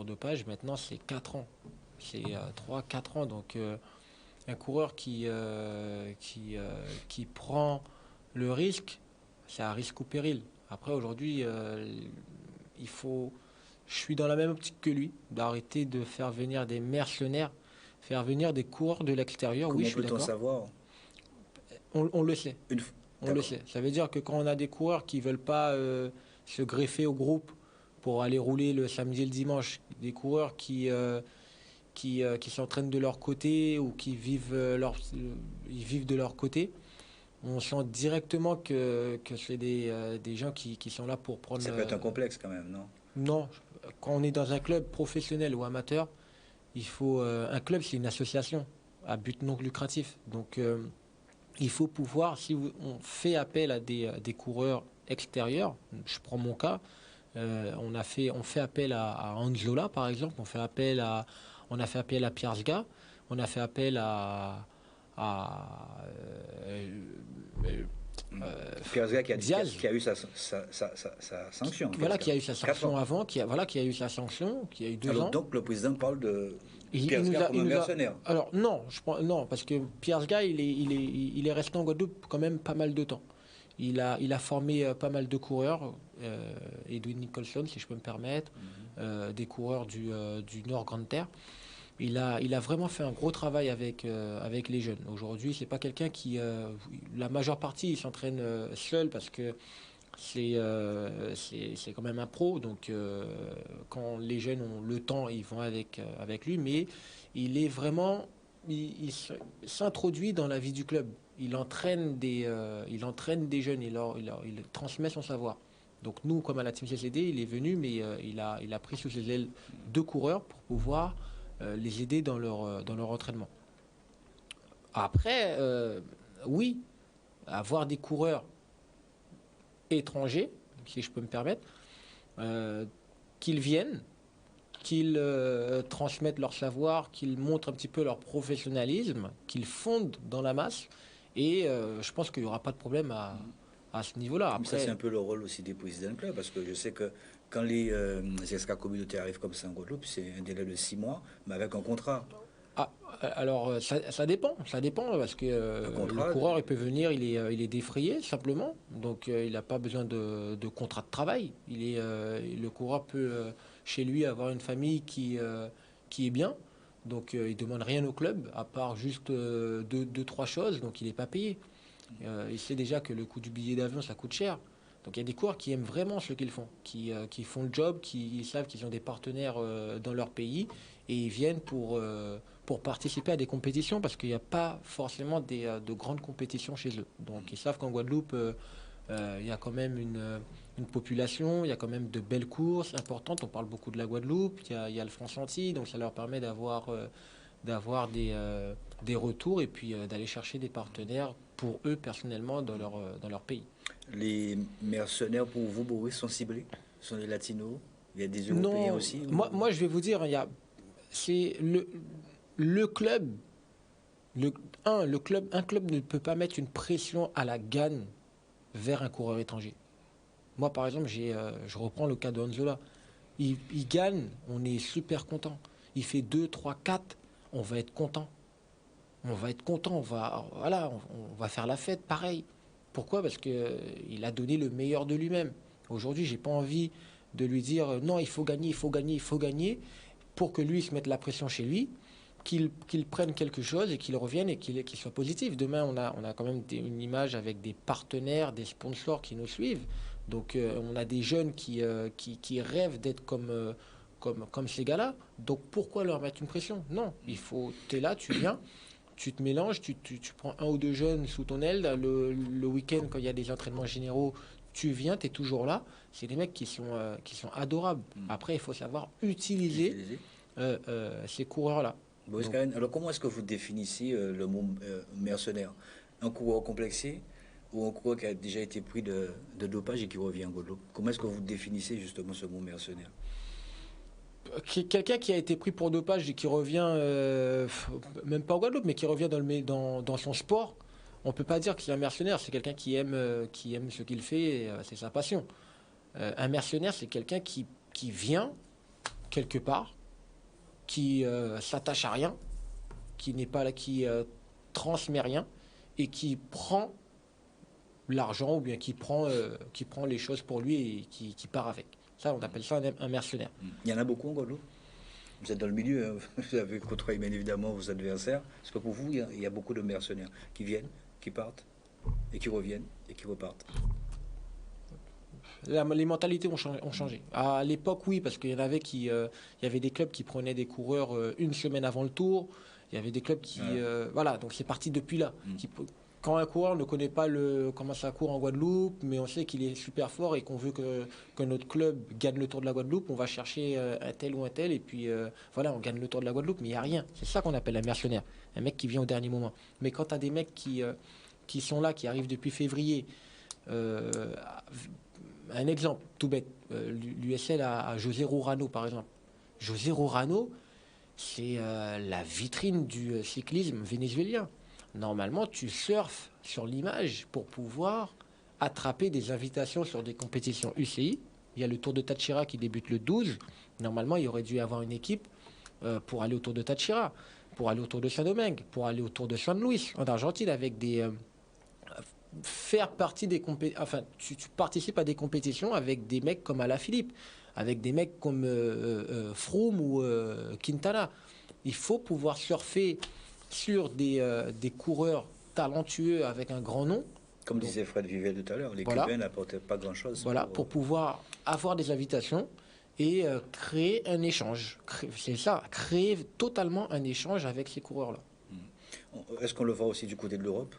dopage. Maintenant, c'est 4 ans. C'est 3-4 ans. Donc, un coureur qui prend le risque, c'est un risque ou péril. Après, aujourd'hui, il faut... Je suis dans la même optique que lui, d'arrêter de faire venir des mercenaires, faire venir des coureurs de l'extérieur. Comment oui, je suis peut-on d'accord. savoir? On le sait. On le sait. Ça veut dire que quand on a des coureurs qui ne veulent pas se greffer au groupe pour aller rouler le samedi et le dimanche, des coureurs qui s'entraînent de leur côté ou qui vivent, ils vivent de leur côté, on sent directement que c'est des gens qui sont là pour prendre... Ça peut être un complexe quand même, non? Non. Quand on est dans un club professionnel ou amateur, il faut... un club, c'est une association à but non lucratif. Donc, il faut pouvoir, si on fait appel à des coureurs extérieurs, je prends mon cas, on fait appel à Anzola, par exemple, on a fait appel à Pierzga, on a fait appel à Pierzga qui a eu sa sanction. Voilà, qui a eu sa sanction avant, qui a eu sa sanction, qui a eu 2 ans. Donc le président parle de Pierzga comme un mercenaire. Alors non, non, parce que Pierzga, il est resté en Guadeloupe quand même pas mal de temps. Il a formé pas mal de coureurs, Edwin Nicholson, si je peux me permettre, des coureurs du Nord Grande Terre. Il a vraiment fait un gros travail avec les jeunes. Aujourd'hui, c'est pas quelqu'un qui... la majeure partie, il s'entraîne seul parce que c'est quand même un pro. Donc, quand les jeunes ont le temps, ils vont avec lui. Mais il est vraiment... Il s'introduit dans la vie du club. Il entraîne des jeunes. Il transmet son savoir. Donc, nous, comme à la Team CCD, il est venu, mais il a pris sous ses ailes 2 coureurs pour pouvoir... les aider dans leur entraînement. Après, oui, avoir des coureurs étrangers, si je peux me permettre, qu'ils viennent, qu'ils transmettent leur savoir, qu'ils montrent un petit peu leur professionnalisme, qu'ils fondent dans la masse, et je pense qu'il n'y aura pas de problème à ce niveau-là. Après, ça, c'est un peu le rôle aussi des présidents de club, parce que je sais que quand les extra-communautaires arrivent comme ça en Guadeloupe, c'est un délai de 6 mois, mais avec un contrat. Ah, alors ça dépend, parce que le coureur il peut venir, il est défrayé simplement, donc il n'a pas besoin de contrat de travail. Le coureur peut chez lui avoir une famille qui est bien, donc il demande rien au club à part juste 2-3 choses, donc il n'est pas payé. Il sait déjà que le coût du billet d'avion ça coûte cher. Donc il y a des coureurs qui aiment vraiment ce qu'ils font, qui font le job, qui savent qu'ils ont des partenaires dans leur pays et ils viennent pour participer à des compétitions parce qu'il n'y a pas forcément de grandes compétitions chez eux. Donc ils savent qu'en Guadeloupe, il y a quand même une population, il y a quand même de belles courses importantes. On parle beaucoup de la Guadeloupe, il y a le Franche-Antilles, donc ça leur permet d'avoir des retours et puis d'aller chercher des partenaires pour eux personnellement dans leur pays. Les mercenaires pour vous, Boris, sont ciblés? Ce sont des latinos? Il y a des Européens aussi? Moi, je vais vous dire, c'est le club. Un club ne peut pas mettre une pression à la gagne vers un coureur étranger. Moi, par exemple, je reprends le cas de Anzola. Il gagne, on est super content. Il fait 2, 3, 4, on va être content. On va faire la fête, pareil. Pourquoi? Parce qu'il a donné le meilleur de lui-même. Aujourd'hui, j'ai pas envie de lui dire non, il faut gagner, pour que lui se mette la pression chez lui, qu'il prenne quelque chose et qu'il revienne et qu'il soit positif. Demain, on a quand même une image avec des partenaires, des sponsors qui nous suivent. Donc, on a des jeunes qui rêvent d'être comme ces gars-là. Donc, pourquoi leur mettre une pression? Non, t'es là, tu viens. tu te mélanges, tu prends un ou deux jeunes sous ton aile. Le week-end, quand il y a des entraînements généraux, tu viens, tu es toujours là. C'est des mecs qui sont adorables. Après, il faut savoir utiliser ces coureurs-là. Boris Karen, alors comment est-ce que vous définissez le mot mercenaire? Un coureur complexé ou un coureur qui a déjà été pris de dopage et qui revient en Guadeloupe? Comment est-ce que vous définissez justement ce mot mercenaire? Quelqu'un qui a été pris pour dopage et qui revient, même pas au Guadeloupe, mais qui revient dans son sport, on ne peut pas dire que c'est un mercenaire. C'est quelqu'un qui aime ce qu'il fait, et, c'est sa passion. Un mercenaire, c'est quelqu'un qui vient quelque part, qui s'attache à rien, qui n'est pas là, qui transmet rien et qui prend l'argent ou bien qui prend les choses pour lui et qui part avec. Ça, on appelle ça un mercenaire. Il y en a beaucoup en Guadeloupe. Vous êtes dans le milieu, hein. Vous avez côtoyé bien évidemment vos adversaires. Est-ce que pour vous, il y a beaucoup de mercenaires qui viennent, qui partent, et qui reviennent, et qui repartent? Les mentalités ont changé. À l'époque, oui, parce qu'il y en avait il y avait des clubs qui prenaient des coureurs une semaine avant le tour. Il y avait des clubs qui, voilà, donc c'est parti depuis là. Quand un coureur ne connaît pas comment ça court en Guadeloupe, mais on sait qu'il est super fort et qu'on veut que notre club gagne le Tour de la Guadeloupe, on va chercher un tel ou un tel et puis voilà, on gagne le Tour de la Guadeloupe, mais il n'y a rien. C'est ça qu'on appelle un mercenaire, un mec qui vient au dernier moment. Mais quand tu as des mecs qui sont là, qui arrivent depuis février, un exemple tout bête, l'USL à José Rorano par exemple. José Rorano, c'est la vitrine du cyclisme vénézuélien. Normalement, tu surfes sur l'image pour pouvoir attraper des invitations sur des compétitions UCI. Il y a le Tour de Táchira qui débute le 12. Normalement, il aurait dû y avoir une équipe pour aller au Tour de Táchira, pour aller au Tour de Saint-Domingue, pour aller au Tour de San Luis en Argentine avec des... faire partie des compétitions... Enfin, tu participes à des compétitions avec des mecs comme Alaphilippe, avec des mecs comme Froome ou Quintana. Il faut pouvoir surfer sur des coureurs talentueux avec un grand nom. Comme disait Fred Vivel tout à l'heure, les Cubains n'apportaient pas grand-chose. Voilà, pour pouvoir avoir des invitations et créer un échange. C'est ça, créer totalement un échange avec ces coureurs-là. Est-ce qu'on le voit aussi du côté de l'Europe?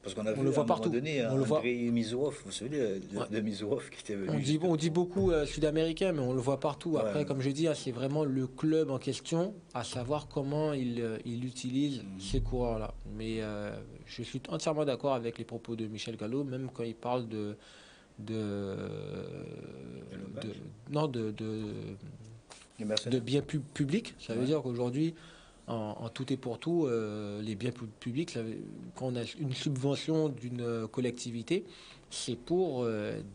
Parce qu'on a vu le voit à un partout. moment donné Andrei Mizourov, vous vous souvenez de Mizourov qui était venu. On dit beaucoup sud-américain, mais on le voit partout. Après, comme je dis, c'est vraiment le club en question, à savoir comment il utilise ces coureurs-là. Mais je suis entièrement d'accord avec les propos de Michel Gallo, même quand il parle de biens publics. Ça veut dire qu'aujourd'hui, en tout et pour tout, les biens publics, quand on a une subvention d'une collectivité, c'est pour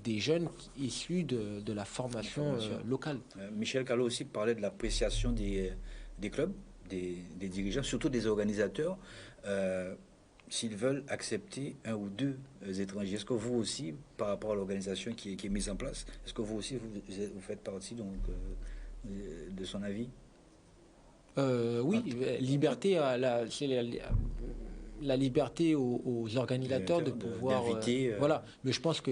des jeunes issus de la formation locale. Michel Callot aussi parlait de l'appréciation des clubs, des dirigeants, surtout des organisateurs, s'ils veulent accepter un ou deux étrangers. Est-ce que vous aussi, par rapport à l'organisation qui est mise en place, est-ce que vous aussi, vous faites partie donc, de son avis? Oui, liberté, c'est la liberté aux organisateurs de pouvoir d'inviter. Voilà, mais je pense que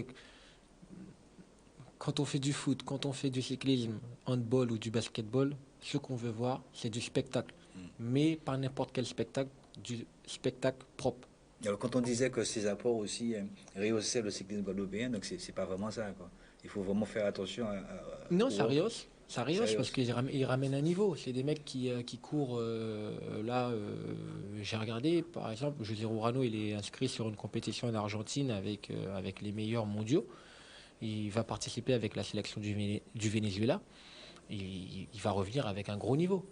quand on fait du foot, quand on fait du cyclisme, handball ou du basketball, ce qu'on veut voir, c'est du spectacle, mais pas n'importe quel spectacle, du spectacle propre. Alors quand on disait que ces apports aussi rehaussaient le cyclisme guadeloupéen, donc c'est pas vraiment ça, quoi. Il faut vraiment faire attention à non, ça rehausse. Ça rehausse parce qu'ils ramènent un niveau. C'est des mecs qui courent là. J'ai regardé, par exemple, José Rorano, il est inscrit sur une compétition en Argentine avec les meilleurs mondiaux. Il va participer avec la sélection du Venezuela. Il va revenir avec un gros niveau.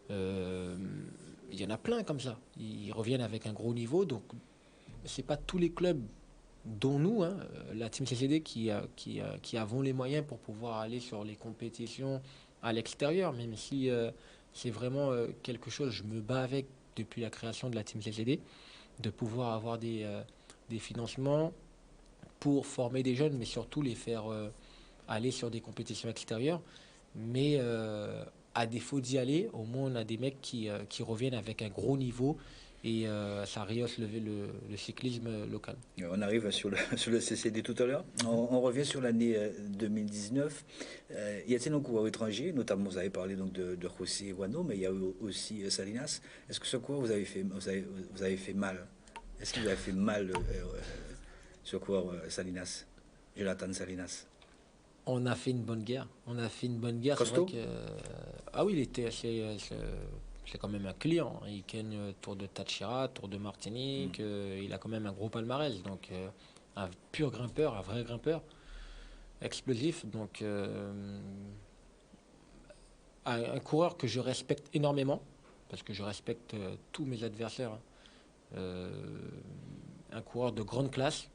Il y en a plein comme ça. Ils reviennent avec un gros niveau. Donc, c'est pas tous les clubs, dont nous, la Team CCD, qui avons les moyens pour pouvoir aller sur les compétitions à l'extérieur, même si c'est vraiment quelque chose, je me bats avec depuis la création de la Team CCD, de pouvoir avoir des financements pour former des jeunes, mais surtout les faire aller sur des compétitions extérieures. Mais à défaut d'y aller, au moins on a des mecs qui reviennent avec un gros niveau et ça rehausse le cyclisme local. On arrive sur sur le CCD tout à l'heure. On revient sur l'année 2019. Y a-t-il un coureur étranger, notamment vous avez parlé donc de José Guano, mais il y a eu aussi Salinas. Est-ce que ce coureur vous avez fait mal? Est-ce qu'il vous a fait mal ce coureur Salinas, Jonathan Salinas? On a fait une bonne guerre. On a fait une bonne guerre. Costaud. C'est vrai que, ah oui, il était c'est quand même un client. Il gagne Tour de Táchira, Tour de Martinique. Il a quand même un gros palmarès. Donc, un pur grimpeur, un vrai grimpeur, explosif. Donc, un coureur que je respecte énormément, parce que je respecte tous mes adversaires. Un coureur de grande classe.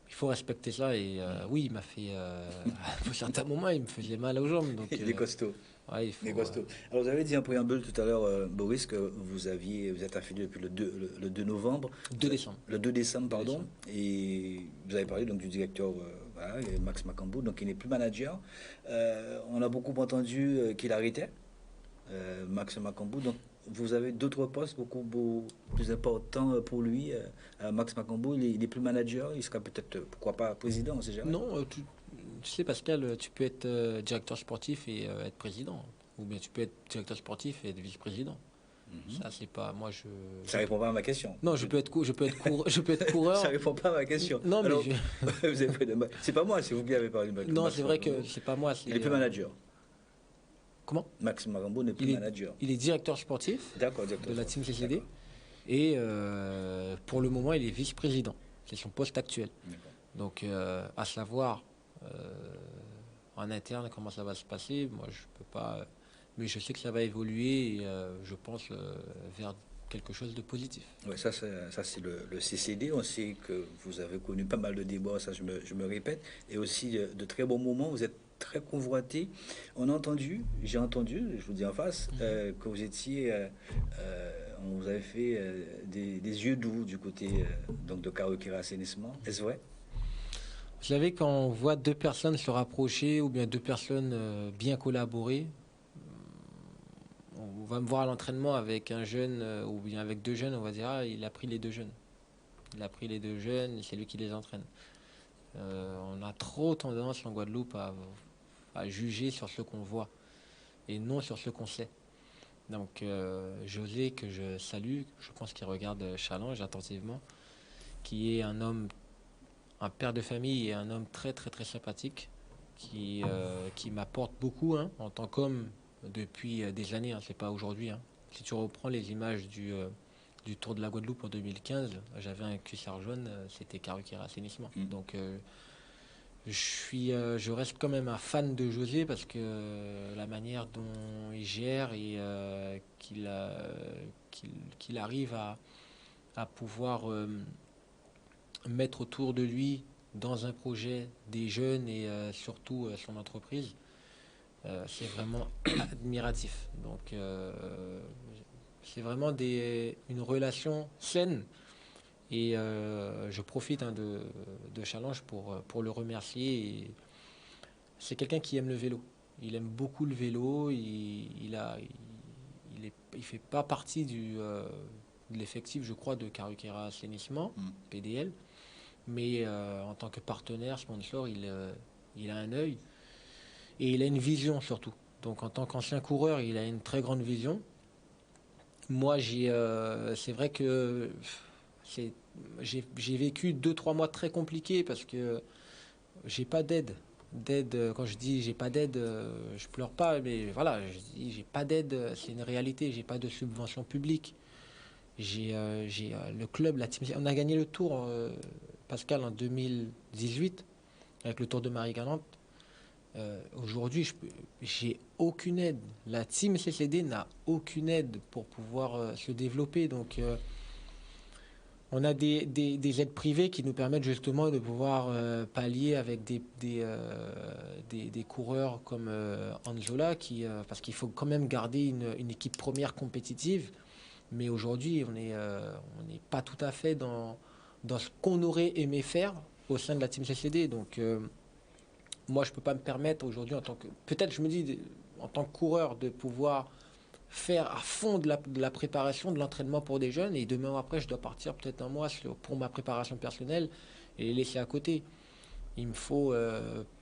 Il faut respecter ça. Et oui, il m'a fait. À certains moments, il me faisait mal aux jambes. Donc, Il est costaud. ouais, il faut, Il est costaud. Alors, vous avez dit en préambule tout à l'heure, Boris, que vous êtes affilié depuis le 2 novembre. 2 décembre. Le 2 décembre, pardon. Et vous avez parlé donc du directeur voilà, Max Macambou, donc il n'est plus manager. On a beaucoup entendu qu'il arrêtait, Max Macambou. Donc vous avez d'autres postes beaucoup plus importants pour lui. Max Macambou, il est plus manager, il sera peut-être, pourquoi pas, président, on ne sait jamais. Non, tu sais, Pascal, tu peux être directeur sportif et être président. Ou bien tu peux être directeur sportif et être vice-président. Ça, c'est pas. Moi, Ça répond pas à ma question. Non, je peux être coureur. Ça répond pas à ma question. Non, mais alors, vous avez pris c'est pas moi, c'est vous qui avez parlé de Max. non, c'est vrai que c'est pas moi. Il est plus manager. Comment? Max Macambou n'est plus manager. Il est directeur sportif de la team CCD. Et pour le moment, il est vice-président. C'est son poste actuel. Donc, à savoir en interne comment ça va se passer, moi je peux pas. Mais je sais que ça va évoluer et je pense vers quelque chose de positif. Ouais, ça c'est le CCD. On sait que vous avez connu pas mal de débats, ça je me répète, et aussi de très bons moments. Vous êtes très convoité. J'ai entendu, je vous dis en face, que vous étiez, on vous avait fait des yeux doux du côté donc de Karukira Assainissement. Est-ce vrai? Vous savez, quand on voit deux personnes se rapprocher ou bien deux personnes bien collaborer, on va me voir à l'entraînement avec un jeune ou bien avec deux jeunes, on va dire, ah, il a pris les deux jeunes. Il a pris les deux jeunes, c'est lui qui les entraîne. On a trop tendance en Guadeloupe à juger sur ce qu'on voit et non sur ce qu'on sait. Donc José, que je salue, je pense qu'il regarde Challenge attentivement, qui est un homme, un père de famille et un homme très très très sympathique, qui m'apporte beaucoup en tant qu'homme depuis des années, c'est pas aujourd'hui. Si tu reprends les images du Tour de la Guadeloupe en 2015, j'avais un cuissard jaune, c'était Karukira Assainissement. Donc je reste quand même un fan de José parce que la manière dont il gère et qu'il arrive à pouvoir mettre autour de lui dans un projet des jeunes et surtout son entreprise, c'est vraiment admiratif. Donc c'est vraiment une relation saine. Et je profite de Challenge pour le remercier. Et c'est quelqu'un qui aime le vélo. Il aime beaucoup le vélo. Il fait pas partie de l'effectif, je crois, de Karukira Assainissement, PDL. Mais en tant que partenaire, sponsor, il a un œil. Et il a une vision surtout. Donc en tant qu'ancien coureur, il a une très grande vision. Moi, c'est vrai que j'ai vécu 2-3 mois très compliqués parce que j'ai pas d'aide. Quand je dis j'ai pas d'aide, je pleure pas, mais voilà, je dis j'ai pas d'aide, c'est une réalité. J'ai pas de subvention publique. J'ai le club, la team, on a gagné le Tour, Pascal, en 2018 avec le Tour de Marie-Galante. Aujourd'hui, j'ai aucune aide. La team CCD n'a aucune aide pour pouvoir se développer. Donc, on a des aides privées qui nous permettent justement de pouvoir pallier avec des coureurs comme Anzola, parce qu'il faut quand même garder une équipe première compétitive. Mais aujourd'hui, on n'est pas tout à fait dans ce qu'on aurait aimé faire au sein de la team CCD. Donc, moi, je ne peux pas me permettre aujourd'hui, peut-être je me dis, en tant que coureur, de pouvoir faire à fond de la préparation, de l'entraînement pour des jeunes, et demain ou après, je dois partir peut-être un mois pour ma préparation personnelle et les laisser à côté. Il me faut,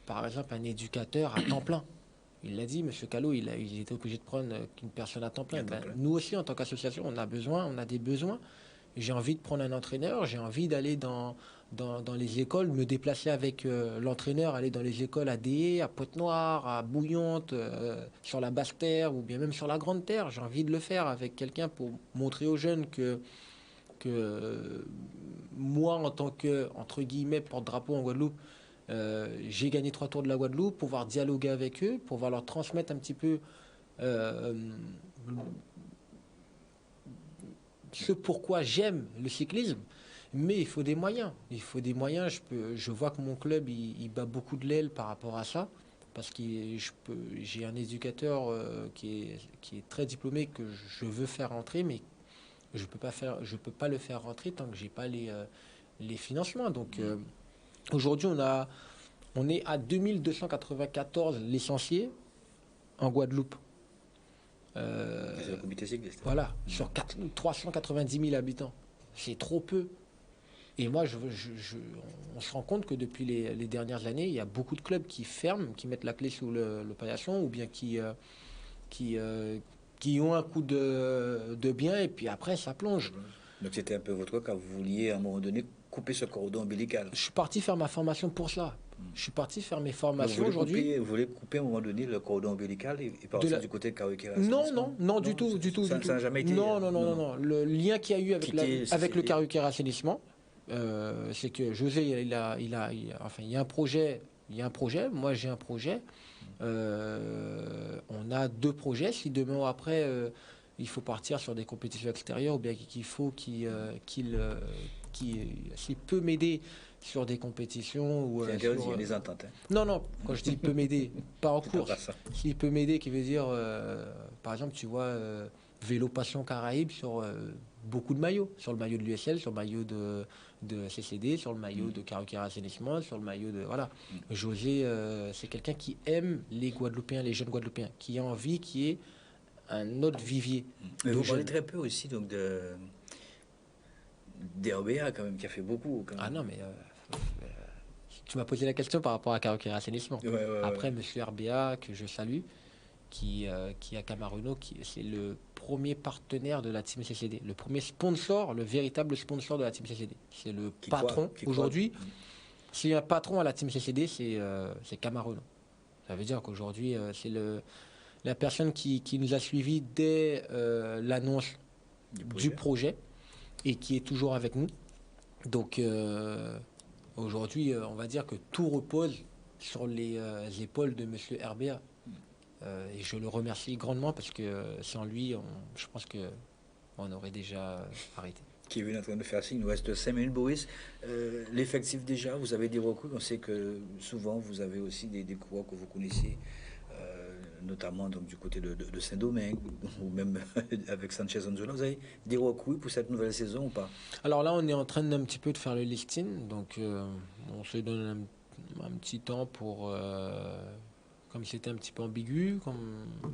par exemple, un éducateur à temps plein. Il l'a dit, M. Callot, il était obligé de prendre une personne à temps plein. Nous aussi, en tant qu'association, on a des besoins. J'ai envie de prendre un entraîneur, j'ai envie d'aller dans les écoles, me déplacer avec l'entraîneur, aller dans les écoles à Dé, à Pointe-Noire, à Bouillante, sur la Basse-Terre ou bien même sur la Grande-Terre. J'ai envie de le faire avec quelqu'un pour montrer aux jeunes que moi, en tant que, entre guillemets, porte-drapeau en Guadeloupe, j'ai gagné 3 tours de la Guadeloupe, pouvoir dialoguer avec eux, pouvoir leur transmettre un petit peu ce pourquoi j'aime le cyclisme, mais il faut des moyens. Il faut des moyens. Je vois que mon club, il bat beaucoup de l'aile par rapport à ça, parce que j'ai un éducateur qui est très diplômé que je veux faire rentrer, mais je peux pas le faire rentrer tant que j'ai pas les financements. Donc aujourd'hui, on est à 2294 licenciés en Guadeloupe. C'est le comité cycliste. Voilà, sur 390 000 habitants. C'est trop peu. Et moi, on se rend compte que depuis les dernières années, il y a beaucoup de clubs qui ferment, qui mettent la clé sous le paillasson, ou bien qui ont un coup de bien, et puis après, ça plonge. Donc c'était un peu votre cas quand vous vouliez à un moment donné couper ce cordon ombilical. Je suis parti faire ma formation pour ça. Je suis parti faire mes formations aujourd'hui. Vous voulez couper à un moment donné le cordon ombilical et partir du côté de Carriquera? Non, du tout. Ça n'a jamais été. Non. Le lien qu'il y a eu avec le Carriquera Assainissement, c'est que José, il y a un projet. Moi, j'ai un projet. On a 2 projets. Si demain ou après, il faut partir sur des compétitions extérieures, ou bien s'il peut m'aider sur des compétitions ou il y a des ententes. Non, quand je dis il peut m'aider, pas en course. S'il peut m'aider, qui veut dire, par exemple, tu vois, Vélo Passion Caraïbes sur beaucoup de maillots, sur le maillot de l'USL, sur le maillot de CCD, sur le maillot de Carriquera Assainissement, sur le maillot de voilà. José, c'est quelqu'un qui aime les Guadeloupéens, les jeunes Guadeloupéens, qui a envie qu'il y ait un autre vivier. Mais vous parlez très peu aussi donc d'RBA quand même, qui a fait beaucoup. Quand même. Ah non, mais tu m'as posé la question par rapport à Carriquera Assainissement. Après, monsieur RBA, que je salue, qui est à Camaruno, c'est le premier partenaire de la Team CCD, le premier sponsor, le véritable sponsor de la Team CCD. C'est le patron. Aujourd'hui, s'il y a un patron à la Team CCD, c'est Camaruno. Ça veut dire qu'aujourd'hui, c'est la personne qui nous a suivis dès l'annonce du projet et qui est toujours avec nous. Donc aujourd'hui, on va dire que tout repose sur les épaules de monsieur RBA. Et je le remercie grandement parce que sans lui, je pense qu'on aurait déjà arrêté. Kevin est en train de faire signe, il nous reste 5 minutes, Boris. L'effectif déjà, vous avez des recrues. On sait que souvent vous avez aussi des coureurs que vous connaissez, notamment donc, du côté de Saint-Domingue ou même avec Sanchez Anzola. Vous avez des recrues pour cette nouvelle saison ou pas? Alors là, on est en train d'un petit peu de faire le listing. Donc on se donne un petit temps pour... comme c'était un petit peu ambigu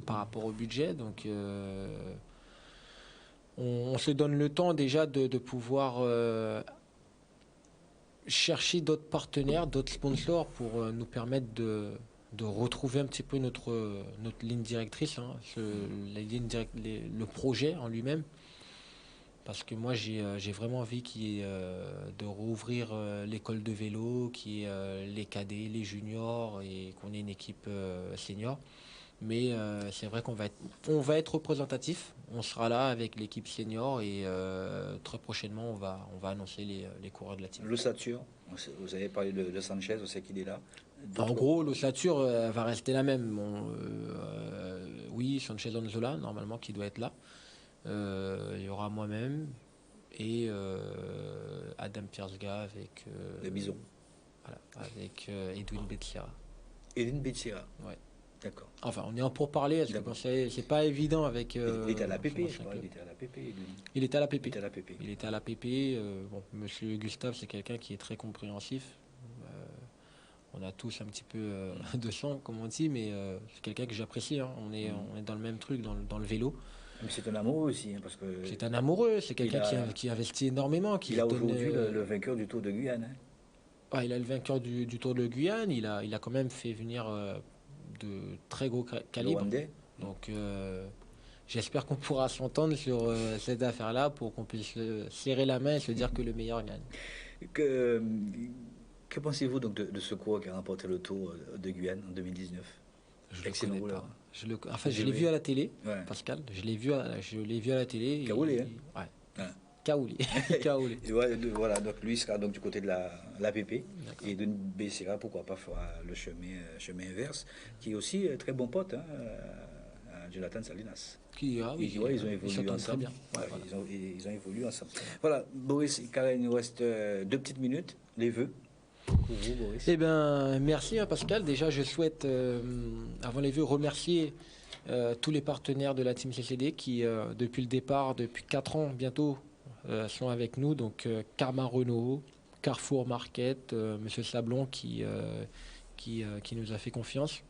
par rapport au budget, donc on se donne le temps déjà de pouvoir chercher d'autres partenaires, d'autres sponsors pour nous permettre de retrouver un petit peu notre ligne directrice, le projet en lui-même. Parce que moi, j'ai vraiment envie de rouvrir l'école de vélo, qui est les cadets, les juniors, et qu'on ait une équipe senior. Mais c'est vrai qu'on va être représentatif. On sera là avec l'équipe senior et très prochainement, on va annoncer les coureurs de la team. L'ossature, vous avez parlé de Sanchez, on sait qu'il est là. En gros, l'ossature va rester la même. Oui, Sanchez Anzola, normalement, qui doit être là. Il y aura moi-même et Adam Piersga avec le bison. Voilà, avec Edwin Betsira. Edwin Betsira. Ouais. D'accord. Enfin, on est en pourparlers. C'est pas évident avec. Il était à la PP, je crois. Il était à la PP. Il était à la PP. Il était à la PP. Bon, Monsieur Gustave, c'est quelqu'un qui est très compréhensif. On a tous un petit peu de sang, comme on dit, mais c'est quelqu'un que j'apprécie. Hein. On est dans le même truc, dans le vélo. Mais c'est un amoureux aussi, hein, parce que C'est un amoureux, c'est quelqu'un qui investit énormément. Qui il a donne, aujourd'hui le vainqueur du Tour de Guyane. Hein. il a le vainqueur du Tour de Guyane, il a quand même fait venir de très gros Le calibres. Rwandais. Donc j'espère qu'on pourra s'entendre sur cette affaire-là pour qu'on puisse serrer la main et se dire que le meilleur gagne. Que, que pensez-vous donc de ce coureur qui a remporté le Tour de Guyane en 2019? Je Excellent le connais rouleur. pas. En fait, je l'ai vu à la télé, Ouais. Pascal. Je l'ai vu à la télé. Kaoulé, hein? Ouais. Ouais. Kaoulé. Kaoulé. Et voilà, donc lui sera donc du côté de l'APP D'accord. et Denis Bessera, pourquoi pas, fera le chemin inverse, qui est aussi très bon pote, hein, à Jonathan Salinas. Oui, Ils ont évolué s'entendent très ensemble. bien. Ouais, Ouais, voilà. ils ont évolué ensemble. Voilà, Boris, car il nous reste 2 petites minutes, les vœux. Pour vous, Boris. Eh bien, merci hein, Pascal. Déjà, je souhaite, avant les vœux, remercier tous les partenaires de la Team CCD qui, depuis le départ, depuis 4 ans bientôt, sont avec nous. Donc, Karma Renault, Carrefour Market, Monsieur Sablon qui nous a fait confiance.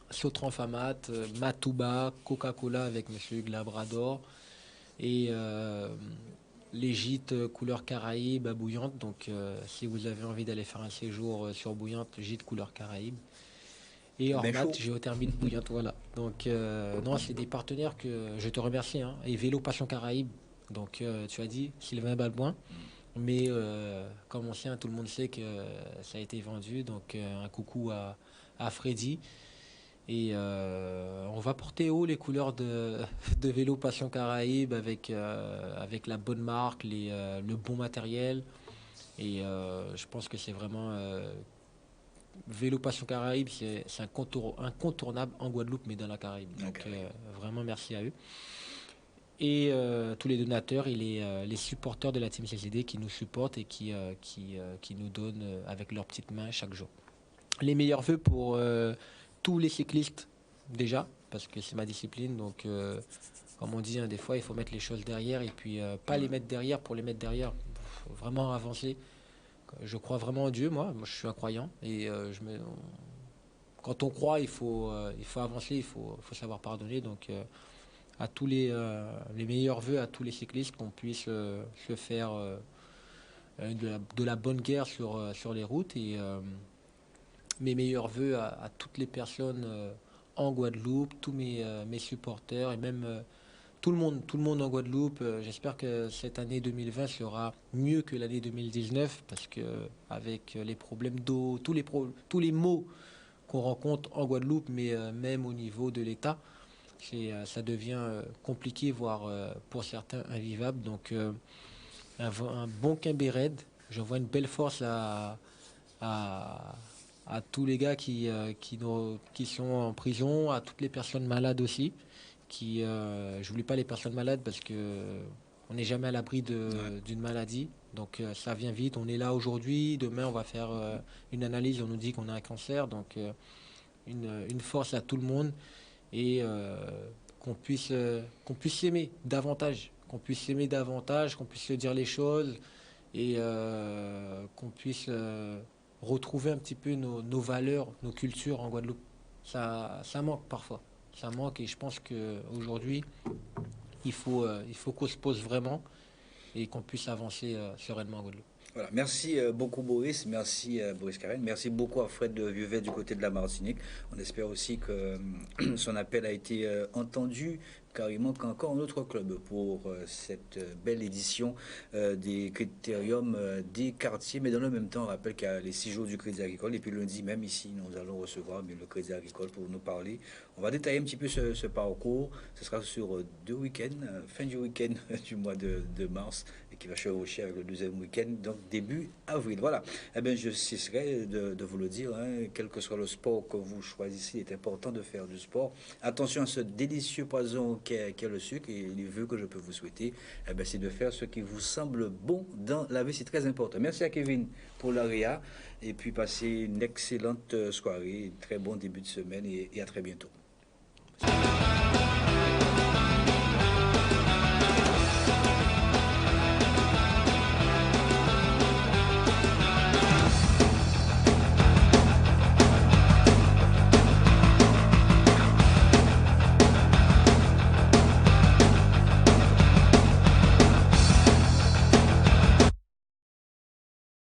Sotran Famat, Matouba, Coca-Cola avec Monsieur Hugues Labrador et les gîtes couleur Caraïbe à Bouillante. Donc si vous avez envie d'aller faire un séjour sur Bouillante, gîte couleur Caraïbe. Et Ben Ormat, chaud. géothermie de Bouillante, voilà. Donc non, c'est des partenaires que je te remercie. Hein. Et Vélo Passion Caraïbe, donc tu as dit Sylvain Balboin. Mais comme on sait, hein, tout le monde sait que ça a été vendu. Donc un coucou à Freddy. Et on va porter haut les couleurs de Vélo Passion Caraïbe avec la bonne marque, le bon matériel. Et je pense que c'est vraiment Vélo Passion Caraïbe, c'est incontournable en Guadeloupe, mais dans la Caraïbe. Donc vraiment merci à eux. Et tous les donateurs et les supporters de la Team CCD qui nous supportent et qui nous donnent avec leurs petites mains chaque jour. Les meilleurs vœux pour tous les cyclistes déjà, parce que c'est ma discipline, donc comme on dit, hein, des fois il faut mettre les choses derrière et puis pas les mettre derrière pour les mettre derrière. Il faut vraiment avancer. Je crois vraiment en Dieu, moi je suis un croyant et quand on croit, il faut avancer, il faut savoir pardonner. Donc à tous les meilleurs vœux à tous les cyclistes qu'on puisse se faire de la bonne guerre sur les routes et mes meilleurs vœux à toutes les personnes en Guadeloupe, tous mes supporters et même tout le monde en Guadeloupe. J'espère que cette année 2020 sera mieux que l'année 2019 parce que avec les problèmes d'eau, tous les maux qu'on rencontre en Guadeloupe, mais même au niveau de l'État, ça devient compliqué, voire pour certains invivable. Donc un bon Quimbéred, je vois une belle force à tous les gars qui sont en prison, à toutes les personnes malades aussi. Je n'oublie pas les personnes malades parce que on n'est jamais à l'abri d'une maladie. Donc ça vient vite. On est là aujourd'hui, demain on va faire une analyse, on nous dit qu'on a un cancer. Donc une force à tout le monde et qu'on puisse s'aimer davantage, qu'on puisse se dire les choses et qu'on puisse retrouver un petit peu nos valeurs, nos cultures en Guadeloupe. Ça manque parfois. Ça manque et je pense qu'aujourd'hui, il faut qu'on se pose vraiment et qu'on puisse avancer sereinement en Guadeloupe. Voilà. Merci beaucoup Boris, merci Boris Carène, merci beaucoup à Fred Vieuvet du côté de la Martinique. On espère aussi que son appel a été entendu, car il manque encore un autre club pour cette belle édition des critériums des quartiers. Mais dans le même temps, on rappelle qu'il y a les 6 jours du Crédit Agricole et puis lundi même ici, nous allons recevoir le Crédit Agricole pour nous parler. On va détailler un petit peu ce parcours. Ce sera sur 2 week-ends, fin du week-end du mois de mars et qui va chevaucher avec le 2e week-end, donc début avril. Voilà. Eh bien, je cesserai de vous le dire, hein, quel que soit le sport que vous choisissez, il est important de faire du sport. Attention à ce délicieux poison qu'est le sucre et les vœux que je peux vous souhaiter, eh bien, c'est de faire ce qui vous semble bon dans la vie, c'est très important. Merci à Kevin pour l'AREA et puis passez une excellente soirée, très bon début de semaine et à très bientôt.